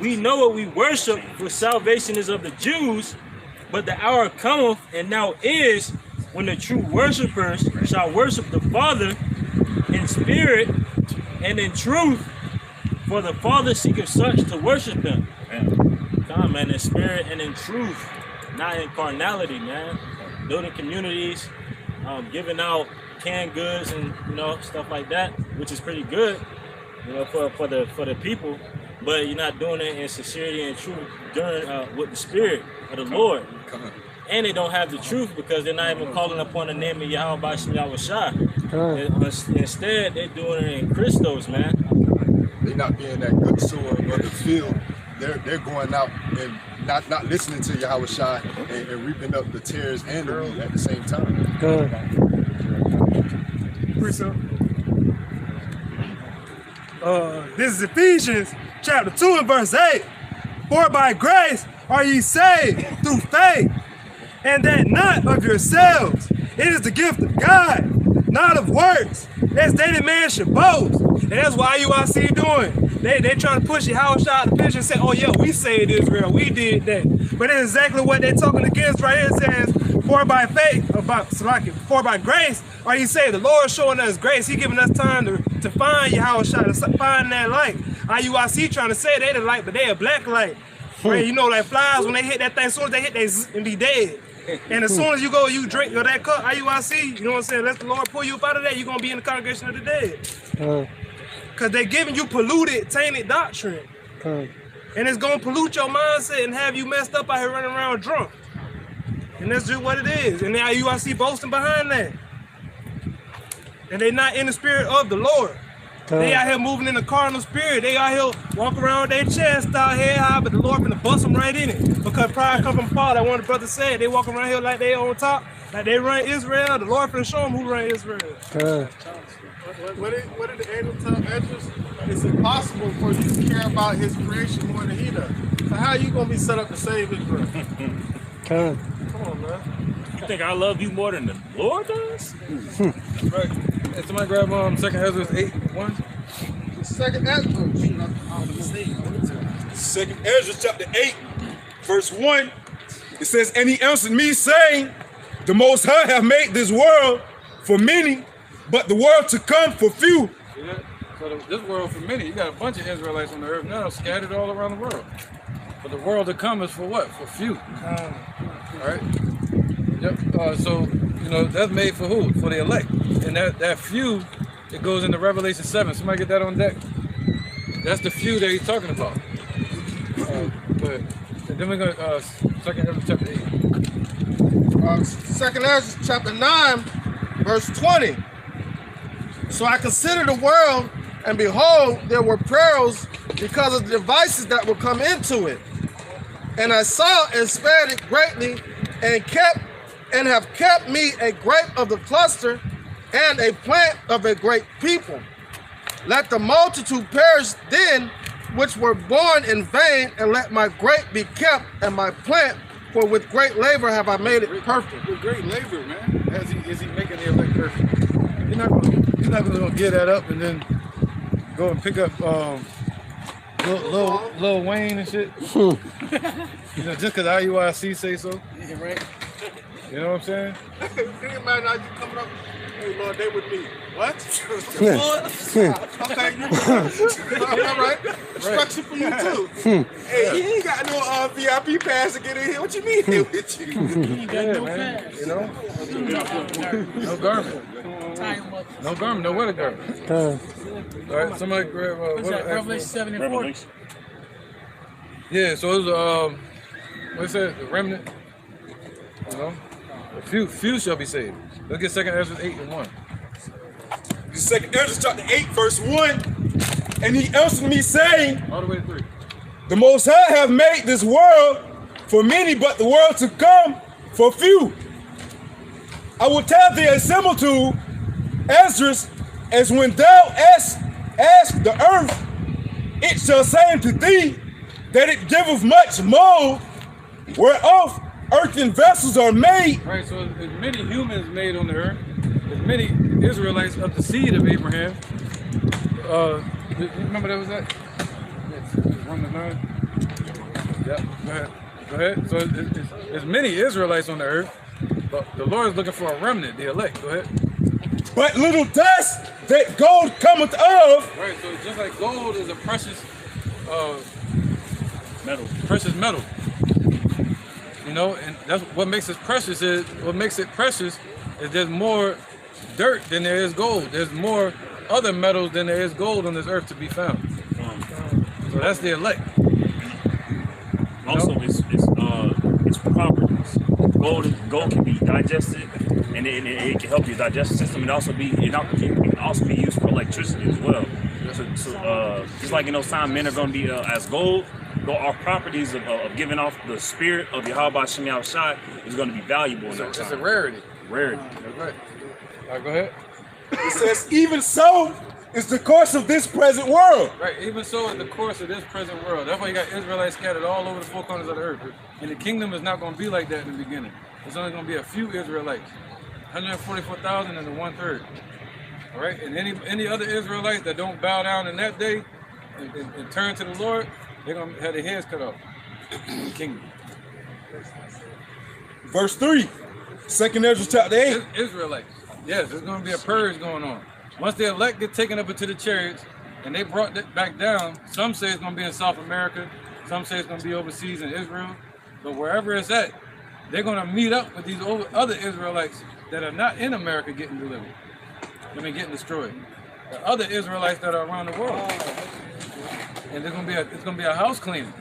we know what we worship, for salvation is of the Jews, but the hour cometh, and now is, when the true worshipers shall worship the Father in spirit and in truth, for the Father seeketh such to worship him. Come on, man, in spirit and in truth, not in carnality, man. Building communities, giving out canned goods and stuff like that, which is pretty good, for the people. But you're not doing it in sincerity and truth during with the spirit of the Lord. And they don't have the truth because they're not even calling upon the name of Yahweh Bashim Yahushua. Instead, they're doing it in Christos, man. They not being that good soil of the field. They're going out and not listening to Yahushua and reaping up the tares and the wheat at the same time. Good. This is Ephesians chapter 2 and verse 8. For by grace are ye saved through faith, and that not of yourselves. It is the gift of God, not of works, as that man should boast. And that's what IUIC doing. They trying to push it. How shot the picture and say, oh yeah, we saved Israel, we did that. But that's exactly what they're talking against right here. It says, for by faith, for by grace are you saved. The Lord showing us grace. He giving us time to find Yahushua, to find that light. IUIC trying to say they the light, but they a black light. Right? Like flies, when they hit that thing, as soon as they hit, they and be dead. And as soon as you go, you drink that cup, IUIC, you know what I'm saying? Let the Lord pull you up out of that, you're going to be in the congregation of the dead. Because they're giving you polluted, tainted doctrine. And it's going to pollute your mindset and have you messed up out here running around drunk. And that's just what it is. And the IUIC boasting behind that. And they're not in the spirit of the Lord. They out here moving in the carnal spirit. They out here walking around with their chest out here high, but the Lord finna bust them right in it. Because pride come from Paul. Like one of the brothers said, they walking around here like they on top, like they run Israel. The Lord finna show them who run Israel. What did the angel tell Ezra? It's impossible for you to care about his creation more than he does. So how are you gonna be set up to save Israel? Come on, man. You think I love you more than the Lord does? Right. Hey, somebody grab 2 Ezra 8:1. 2 Ezra. 2 Ezra chapter 8, verse 1. It says, and he answered me, saying, the Most High have made this world for many, but the world to come for few. Yeah. So this world for many, you got a bunch of Israelites on the earth now scattered all around the world. But the world to come is for what? For few. All right. Yep. So that's made for who? For the elect. And that few, it goes into Revelation 7. Somebody get that on deck. That's the few that he's talking about. And then we're going to 2 Ezra chapter 8. 2 Ezra chapter 9, verse 20. So I considered the world, and behold, there were perils because of the devices that would come into it. And I saw and spared it greatly, and have kept me a grape of the cluster, and a plant of a great people. Let the multitude perish then, which were born in vain, and let my grape be kept, and my plant, for with great labor have I made it perfect. With great labor, man. Is he making the elect perfect? You're not going to get that up and then go and pick up Lil Wayne and shit. Just because IUIC say so. Yeah, right. You know what I'm saying? Think about now you coming up, hey Lord, they with me. What? Okay. All right. Instruction for you too. Hey, you ain't got no VIP pass to get in here. What you mean here with you? You ain't got no pass. You know? No garment. No garment, no weather garment. All right, somebody grab Revelation 7 and 4. Yeah, so it was what's that? The remnant. You know? A few shall be saved. Let's get 2 Ezra 8:1. 2 Ezra chapter 8, verse 1. And he answered me, saying, all the way to 3. The Most High have made this world for many, but the world to come for few. I will tell thee a similitude, Esdras, as when thou ask the earth, it shall say unto thee that it giveth much mold, whereof earthen vessels are made. Right, so there's many humans made on the earth. There's many Israelites of the seed of Abraham. You remember that was that? 1 to 9. Yeah, go ahead. Go ahead. So there's many Israelites on the earth, but the Lord is looking for a remnant, the elect. Go ahead. But little dust that gold cometh of. Right, so just like gold is a precious metal. You know, and that's what makes it precious is there's more dirt than there is gold. There's more other metals than there is gold on this earth to be found. So that's the elect. Also, it's properties. Gold can be digested, and it can help your digestive system. It can also be used for electricity as well. So just like in those times, men are going to be as gold. Our properties of giving off the spirit of Yahweh Shem Yahushai is going to be valuable in that time. It's a rarity. Rarity. That's right. All right, go ahead. It says, even so is the course of this present world. Right, even so is the course of this present world. That's why you got Israelites scattered all over the four corners of the earth. And the kingdom is not going to be like that in the beginning. There's only going to be a few Israelites. 144,000 and the 1/3. All right, and any other Israelites that don't bow down in that day and turn to the Lord, they're going to have their heads cut off in the kingdom. Verse 3, 2nd Ezra chapter 8. Israelites. Yes, there's going to be a purge going on. Once the elect get taken up into the chariots and they brought it back down, some say it's going to be in South America, some say it's going to be overseas in Israel, but wherever it's at, they're going to meet up with these other Israelites that are not in America getting delivered. Getting destroyed. The other Israelites that are around the world. And it's gonna be a house cleaning.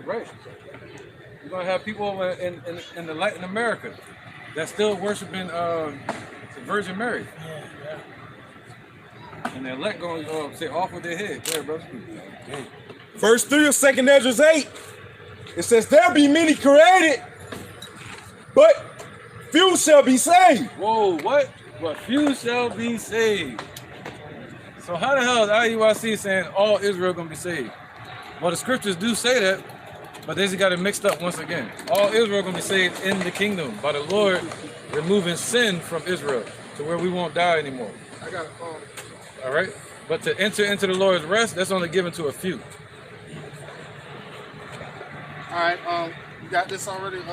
Right. You're gonna have people over in the Latin America that's still worshiping the Virgin Mary. And the elect gonna say off with their head. Go ahead, brother. Verse 3 of 2nd Ezra 8. It says, there be many created, but few shall be saved. Whoa, what? But few shall be saved. So how the hell is Iuic saying all Israel gonna be saved? Well, the scriptures do say that, but they just got it mixed up once again. All Israel gonna be saved in the kingdom by the Lord removing sin from Israel to where we won't die anymore. I got it. All right, but to enter into the Lord's rest, that's only given to a few. All right, you got this already.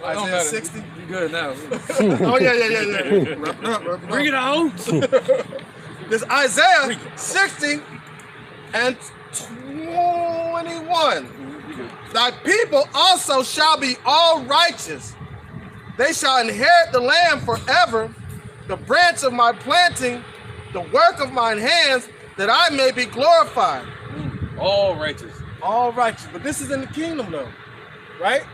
Isaiah 60. You good now? Oh yeah. Bring it out. This Isaiah 60 and 21. Thy people also shall be all righteous. They shall inherit the land forever, the branch of my planting, the work of mine hands, that I may be glorified. All righteous. All righteous. But this is in the kingdom though, right?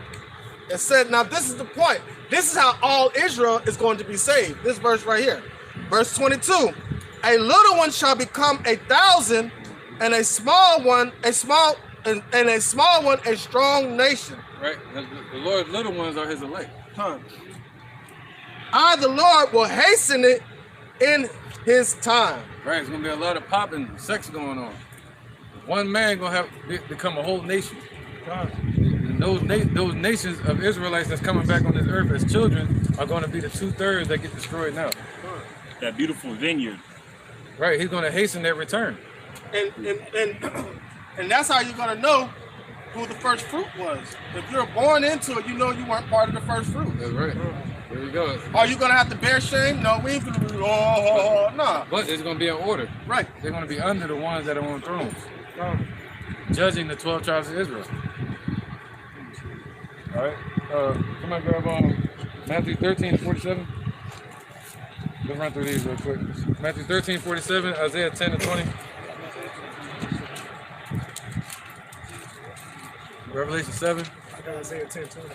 It said, now this is the point. This is how all Israel is going to be saved. This verse right here. Verse 22. A little one shall become 1,000, and a small one a small strong nation. Right. The Lord's little ones are his elect. I, the Lord, will hasten it in his time. Right. It's gonna be a lot of popping, sex going on. One man gonna have become a whole nation. And those nations of Israelites that's coming back on this earth as children are going to be the 2/3 that get destroyed now. That beautiful vineyard. Right, he's going to hasten their return. And that's how you're going to know who the first fruit was. If you're born into it, you know you weren't part of the first fruit. That's right. There you go. Are you going to have to bear shame? No, we ain't going to be, nah. But it's going to be in order. Right. They're going to be under the ones that are on thrones. Judging the 12 tribes of Israel. All right. Come on, grab Matthew 13:47. Let's run through these real quick. Matthew 13:47, Isaiah 10 and 20. Revelation 7. I got Isaiah 10:20.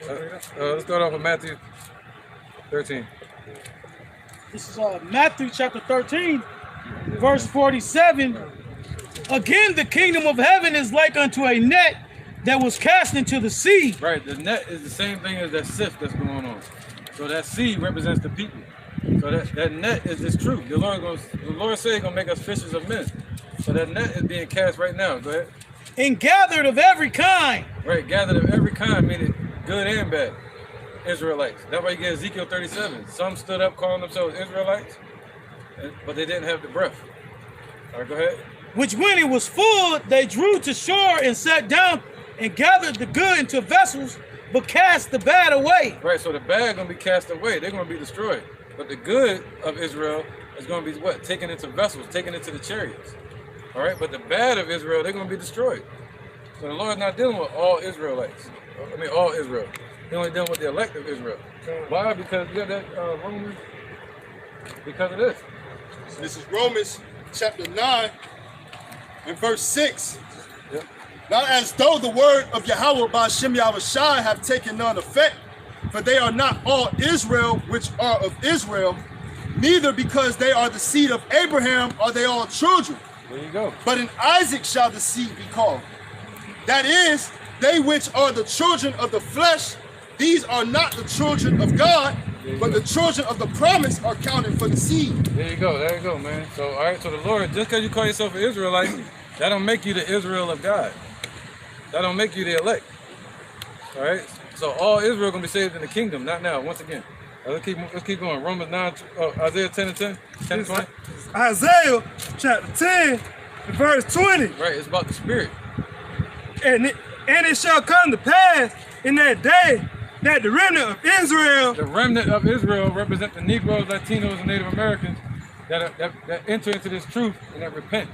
Okay. Let's start off with Matthew 13. This is Matthew chapter 13, verse 47. Again, the kingdom of heaven is like unto a net that was cast into the sea. Right, the net is the same thing as that sift that's going on. So that sea represents the people. So that net is this truth. The Lord said he's gonna make us fishers of men. So that net is being cast right now. Go ahead. And gathered of every kind. Right, gathered of every kind, meaning good and bad. Israelites. That's why you get Ezekiel 37. Some stood up calling themselves Israelites, but they didn't have the breath. All right, go ahead. which when it was full, they drew to shore and sat down and gathered the good into vessels, but cast the bad away. Right, so the bad gonna be cast away. They're gonna be destroyed. But the good of Israel is gonna be what? Taken into vessels, taken into the chariots. All right, but the bad of Israel, they're gonna be destroyed. So the Lord's not dealing with all Israelites. I mean, all Israel. He's only dealing with the elect of Israel. Why? Because you got that Romans. Because of this. This is Romans chapter 9 and verse 6. Yep. Not as though the word of Yahweh by Shem Yahushai have taken none effect, for they are not all Israel which are of Israel, neither because they are the seed of Abraham are they all children. There you go. But in Isaac shall the seed be called. That is, they which are the children of the flesh, these are not the children of God, but the children of the promise are counted for the seed. There you go, man. So, all right, so the Lord, just because you call yourself an Israelite, that don't make you the Israel of God. That don't make you the elect. All right? So all Israel going to be saved in the kingdom, not now, once again. Let's keep going. Romans 9, Isaiah 10 and 10, 10 and 20. Isaiah chapter 10, verse 20. Right, it's about the spirit. And it shall come to pass in that day that the remnant of Israel. The remnant of Israel represent the Negroes, Latinos, and Native Americans that enter into this truth and that repent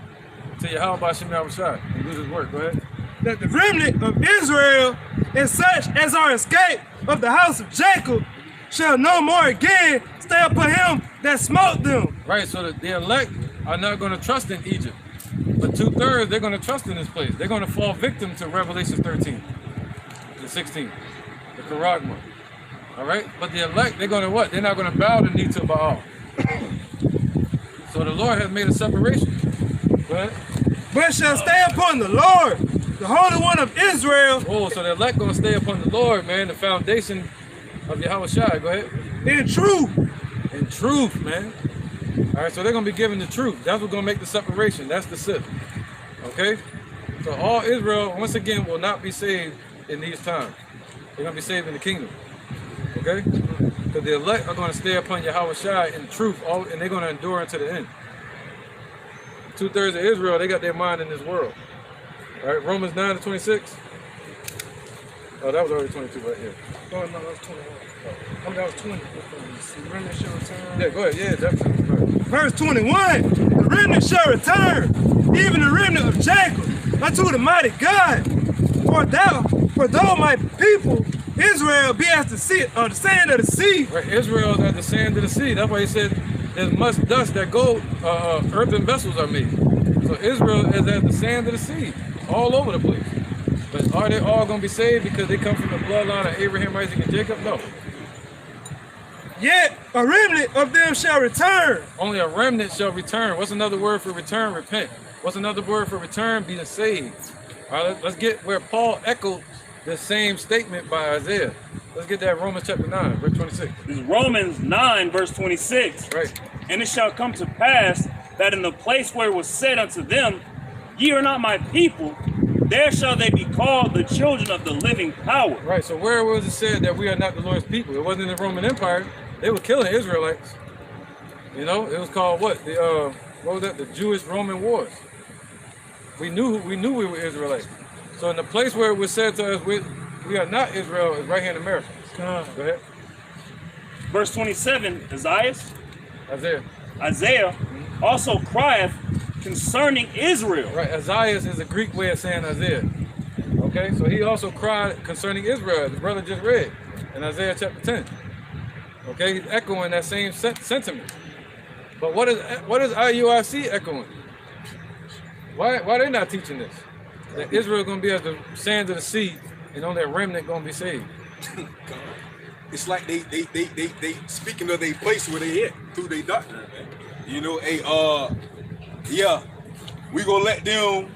to Yahweh by Shem Yahushai and do his work. Go ahead. That the remnant of Israel and such as are escaped of the house of Jacob shall no more again stay upon him that smote them. Right, so the elect are not going to trust in Egypt. But 2/3, they're going to trust in this place. They're going to fall victim to Revelation 13 and 16, the Charagma. All right? But the elect, they're going to what? They're not going to bow the knee to Baal. So the Lord has made a separation. Go ahead. But shall stay upon the Lord, the Holy One of Israel. Oh, so the elect going to stay upon the Lord, man, the foundation of Yahushua. Go ahead. In truth. In truth, man. All right, so they're going to be given the truth. That's what's going to make the separation. That's the sip. Okay? So all Israel, once again, will not be saved in these times. They're going to be saved in the kingdom. Okay? Because the elect are going to stay upon Yahushua in truth, and they're going to endure unto the end. 2/3 of Israel, they got their mind in this world. All right, Romans 9 to 26. Oh, that was already 22 right here. Oh, no, that was 21. Oh, that was 20. The remnant shall return. Yeah, go ahead. Yeah, definitely. Right. Verse 21. The remnant shall return, even the remnant of Jacob, unto the mighty God. For though my people, Israel, be as the sand of the sea. Right, Israel is as the sand of the sea. That's why he said, there's much dust that gold, earthen vessels are made. So Israel is as the sand of the sea, all over the place. But are they all going to be saved because they come from the bloodline of Abraham, Isaac, and Jacob? No. Yet a remnant of them shall return. Only a remnant shall return. What's another word for return? Repent. What's another word for return? Being saved. All right, let's get where Paul echoed the same statement by Isaiah. Let's get that Romans chapter 9, verse 26. This is Romans 9, verse 26. Right. And it shall come to pass that in the place where it was said unto them, ye are not my people, there shall they be called the children of the living power. Right, so where was it said that we are not the Lord's people? It wasn't in the Roman Empire. They were killing Israelites. You know, it was called what? What was that? The Jewish-Roman Wars. We knew we were Israelites. So in the place where it was said to us, we are not Israel, is right here in America. Go ahead. Verse 27, Isaiah also crieth concerning Israel. Right, Isaiah is a Greek way of saying Isaiah. Okay, so he also cried concerning Israel, the brother just read in Isaiah chapter 10. Okay, he's echoing that same sentiment. But what is IUIC echoing? Why are they not teaching this? That Israel is going to be as the sands of the sea, and only a remnant going to be saved. It's like they speaking of their place where they at through their doctrine, man. You know, yeah, we gonna let them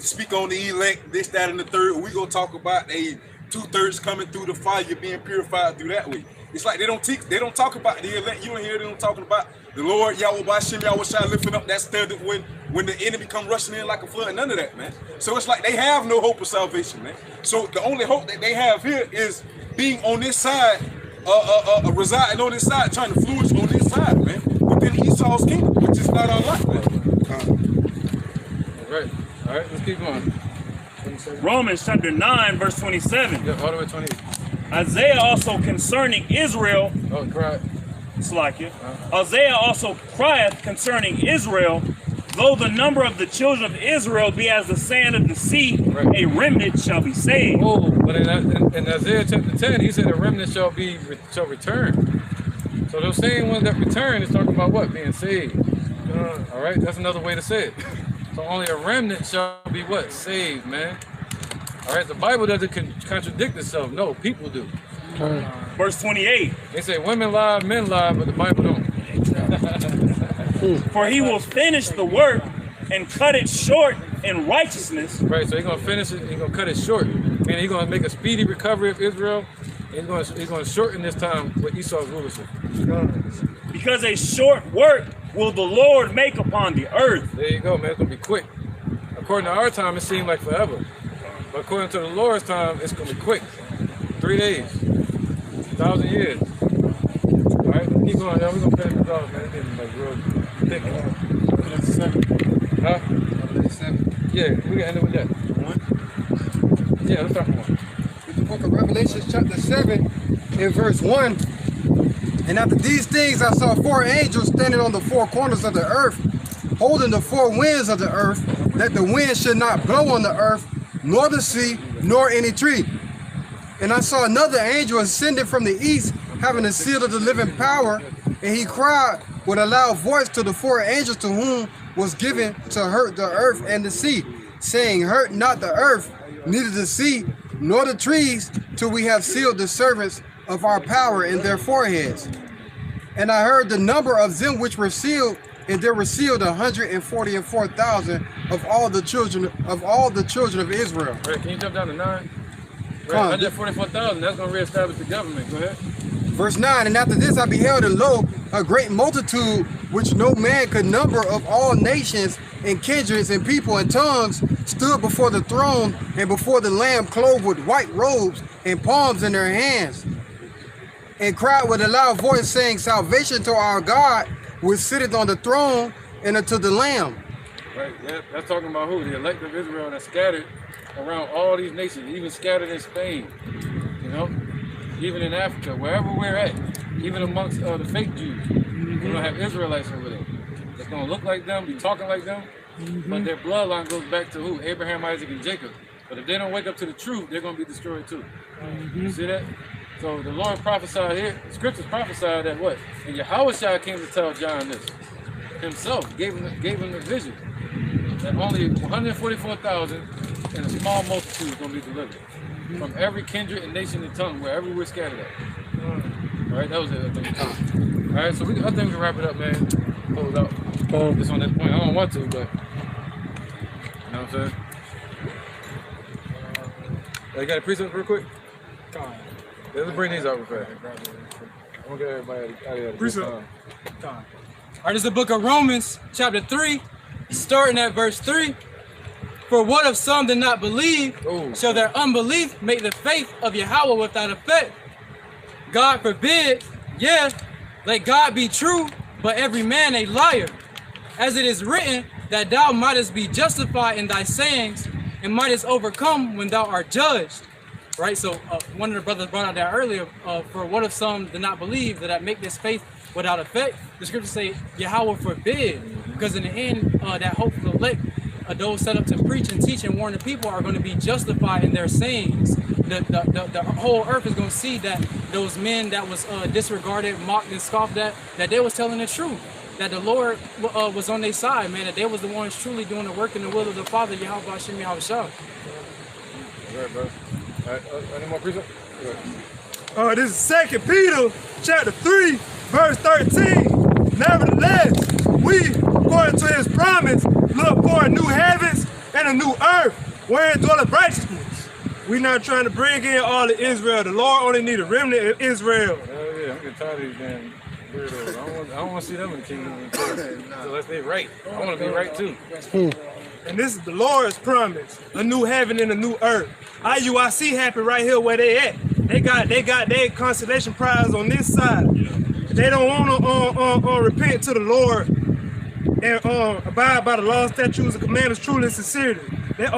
speak on the elect, this, that, and the third. We gonna talk about 2/3 coming through the fire, being purified through that way. It's like they don't talk about the elect. You don't hear them talking about the Lord Yahweh by Shem Yahushua lifting up that standard when the enemy come rushing in like a flood. None of that, man. So it's like they have no hope of salvation, man. So the only hope that they have here is being on this side, residing on this side, trying to flourish on this side, man, within Esau's kingdom, which is not our lot, man. Right. All right, let's keep going. Romans chapter 9, verse 27. Yeah, all the way 28. Isaiah also concerning Israel. Oh, cried. Slakia. Isaiah also crieth concerning Israel, though the number of the children of Israel be as the sand of the sea, a remnant shall be saved. Oh, but in Isaiah chapter 10, he said a remnant shall return. So those same ones that return is talking about what? Being saved. All right, that's another way to say it. So only a remnant shall be what? Saved, man. All right, the Bible doesn't contradict itself. No, people do. Verse 28. They say women lie, men lie, but the Bible don't. For he will finish the work and cut it short in righteousness. Right, so he's gonna finish it, he's gonna cut it short. Meaning he's gonna make a speedy recovery of Israel. He's gonna shorten this time with Esau's rulership. Because a short work will the Lord make upon the earth. There you go, man. It's gonna be quick. According to our time, it seemed like forever. But according to the Lord's time, it's gonna be quick. 3 days. 1,000 years. All right, keep going. Now we're gonna finish this off, man. It's getting like real thick. Huh? Yeah, we can end it with that. Yeah, let's start from 1. The book of Revelation, chapter 7, in verse 1. And after these things, I saw 4 angels standing on the 4 corners of the earth, holding the 4 winds of the earth, that the wind should not blow on the earth, nor the sea, nor any tree. And I saw another angel ascending from the east, having the seal of the living power, and he cried with a loud voice to the 4 angels to whom was given to hurt the earth and the sea, saying, hurt not the earth, neither the sea, nor the trees, till we have sealed the servants of our power in their foreheads. And I heard the number of them which were sealed, and there were sealed 144,000 of all the children of Israel. Right, can you jump down to 9? Right, 144,000. That's gonna reestablish the government. Go ahead. Verse 9, and after this I beheld, and lo, a great multitude which no man could number, of all nations and kindreds and people and tongues, stood before the throne and before the Lamb, clothed with white robes and palms in their hands, and cried with a loud voice, saying, salvation to our God, which sitteth on the throne, and unto the Lamb. Right, yeah, that's talking about who? The elect of Israel that's scattered around all these nations, even scattered in Spain, you know, even in Africa, wherever we're at, even amongst the fake Jews. We're gonna have Israelites over there. It's gonna look like them, be talking like them, but their bloodline goes back to who? Abraham, Isaac, and Jacob. But if they don't wake up to the truth, they're gonna be destroyed too. You see that? So the Lord prophesied here, the scriptures prophesied that what? And Yahushua came to tell John this himself, gave him the vision that only 144,000 and a small multitude is going to be delivered from every kindred and nation and tongue, wherever we're scattered at. All right, that was it, I think. All right, so I think we can wrap it up, man. Close out. Just on this point. I don't want to, but you know what I'm saying? You got a precept real quick? Let's bring these out real fast. I'm going to get everybody out of here. Precept. All right, this is the book of Romans, chapter 3, starting at verse 3. For what if some did not believe, shall their unbelief make the faith of Yahweh without effect? God forbid, yes, let God be true, but every man a liar. As it is written, that thou mightest be justified in thy sayings, and mightest overcome when thou art judged. Right, so one of the brothers brought out that earlier, for what if some did not believe, that I make this faith without effect? The scriptures say, Yahweh forbid, because in the end, that hopeful elect, those set up to preach and teach and warn the people are going to be justified in their sayings. The whole earth is going to see that those men that was disregarded, mocked, and scoffed at, that they was telling the truth, that the Lord was on their side, man, that they was the ones truly doing the work in the will of the Father, Yahweh Hashem Yahweh Shah. All right, bro. All right, any more precept? This is 2 Peter chapter 3, verse 13. Nevertheless, we, according to his promise, look for a new heavens and a new earth, wherein dwelleth righteousness. We're not trying to bring in all of Israel. The Lord only need a remnant of Israel. Hell yeah, I'm getting tired of these damn weirdos. I don't want to see them in the kingdom unless they're right. I want to be right too. And this is the Lord's promise, a new heaven and a new earth. IUIC happy right here where they at. They got their consolation prize on this side. They don't want to repent to the Lord and abide by the law, statutes, and commandments truly and sincerely. That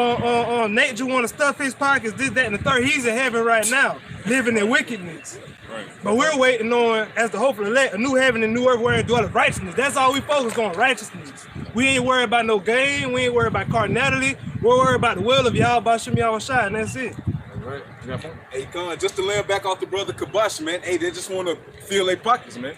Nate just want to stuff his pockets, this, that, and the third. He's in heaven right now, living in wickedness. Right. But we're waiting on, as the hope of the elect, a new heaven and new earth wherein dwelleth righteousness. That's all we focus on, righteousness. We ain't worried about no gain. We ain't worried about carnality. We're worried about the will of Yahweh Shem Yahushua, and that's it. Right. Hey, Con, just to land back off the brother Kabash, man. Hey, they just want to fill their pockets, man.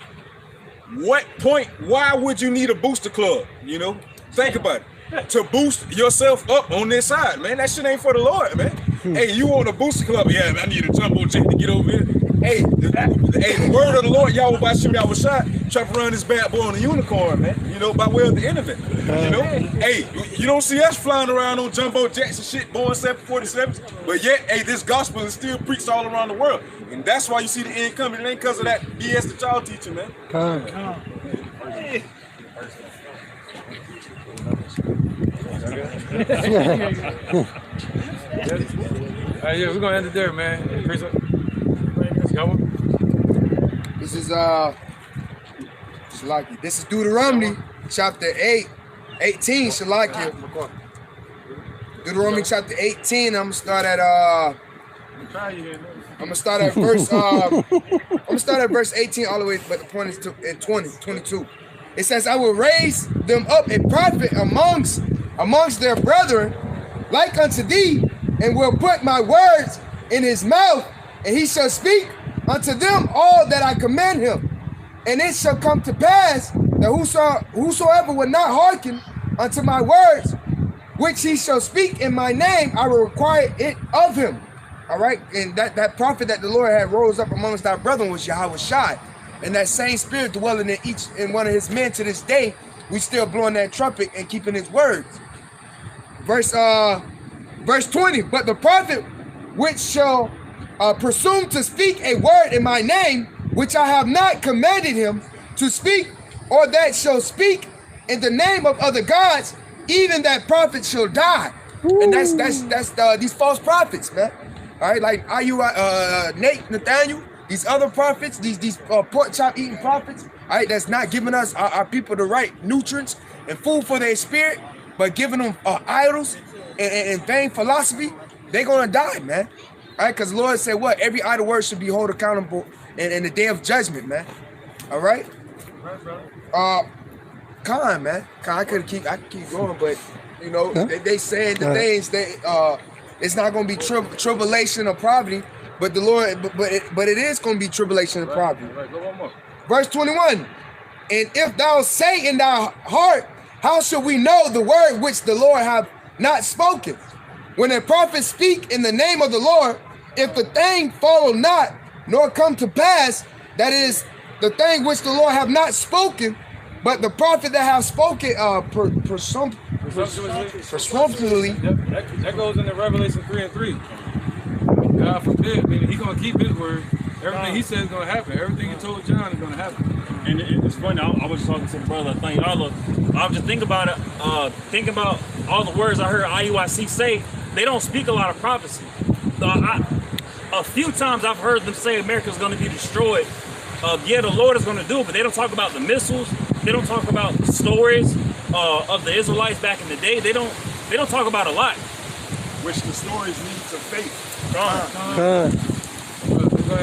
What point? Why would you need a booster club? You know, think about it. To boost yourself up on this side, man. That shit ain't for the Lord, man. Hey, you want a booster club? Yeah, I need a jumbo jet to get over here. Hey, the word of the Lord, Yahweh Shem Yahushua, try to run this bad boy on a unicorn, man. You know, by way of the internet. You know, hey, you don't see us flying around on jumbo jets and shit, Boeing 747s, but yet, hey, this gospel is still preached all around the world, and that's why you see the end coming. It ain't because of that BS that y'all teaching, man. Yeah, we're gonna end it there, man. This is Shalaki. This is Deuteronomy chapter 18, Shalaki. Deuteronomy chapter 18. I'm gonna start at verse 18 all the way, but the point is to in 22. It says, I will raise them up a prophet amongst their brethren, like unto thee, and will put my words in his mouth, and he shall speak unto them all that I command him. And it shall come to pass that whosoever will not hearken unto my words, which he shall speak in my name, I will require it of him. All right, and that prophet that the Lord had rose up amongst our brethren was Yahweh Shai. And that same spirit dwelling in each and one of his men to this day, we still blowing that trumpet and keeping his words. Verse 20, but the prophet which shall presume to speak a word in my name, which I have not commanded him to speak, or that shall speak in the name of other gods, even that prophet shall die. Ooh. And that's these false prophets, man. All right, like Iuic, Nate, Nathaniel, these other prophets, these pork chop eating prophets, all right, that's not giving us our people the right nutrients and food for their spirit, but giving them idols and vain philosophy. They're gonna die, man. All right, because the Lord said what? Every idle word should be held accountable in the day of judgment, man. All right. Con, man. Con, I could keep going, but you know, they saying the things that it's not gonna be tribulation or poverty, but the Lord, but it is gonna be tribulation and poverty. Go one more. Verse 21. And if thou say in thy heart, how shall we know the word which the Lord hath not spoken? When a prophet speak in the name of the Lord, if the thing follow not, nor come to pass, that is the thing which the Lord have not spoken, but the prophet that have spoken presumptuously. That goes into Revelation 3:3. God forbid, meaning he's gonna keep his word. Everything he says is gonna happen. Everything he told John is gonna happen. And it's funny, I was talking to the brother, I was just thinking about it, thinking about all the words I heard IUIC say. They don't speak a lot of prophecy. A few times I've heard them say America's going to be destroyed. Yeah, the Lord is going to do it, but they don't talk about the missiles. They don't talk about the stories of the Israelites back in the day. They don't talk about a lot. Which the stories need to faith. Go ahead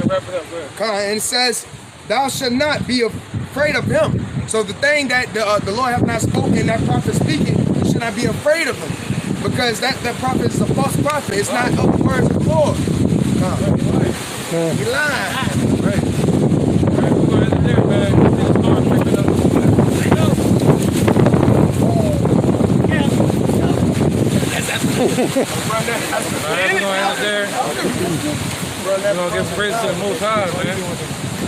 and wrap it up. Go ahead. And it says, thou shalt not be afraid of him. So the thing that the Lord have not spoken, that prophet speaking, you should not be afraid of him. Because that prophet is a false prophet. It's not of the words of the Lord. He lying. Right. We're going to end it there, man. Start picking up. We're going to end it there. We're going to give praise to the Most High, man.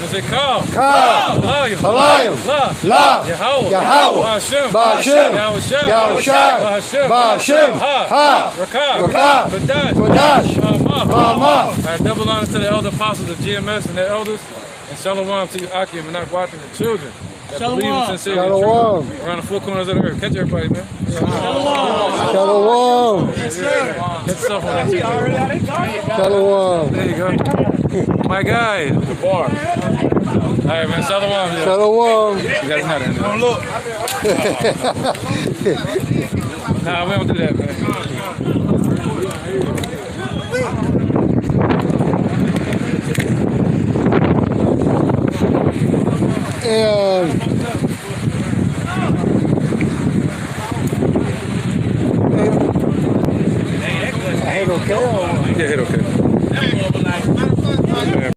Say call. Halayim. La. Yahweh. Ba'ashem. Yahushai. Ba'ashem. Ha. Rakah. Kodash. Mama. Double honor to the elder apostles of GMS and their elders. And shalom to you, Akim, and not watching the children. Shalom. Shalom. Around the four corners of the earth. Catch everybody, man. Shalom. Yes, sir. Get stuff on that. Shalom. There you go. My guy. The bar. right, man. Shalom. Shalom. You guys not in there. Don't look. Nah, we don't do that, man. And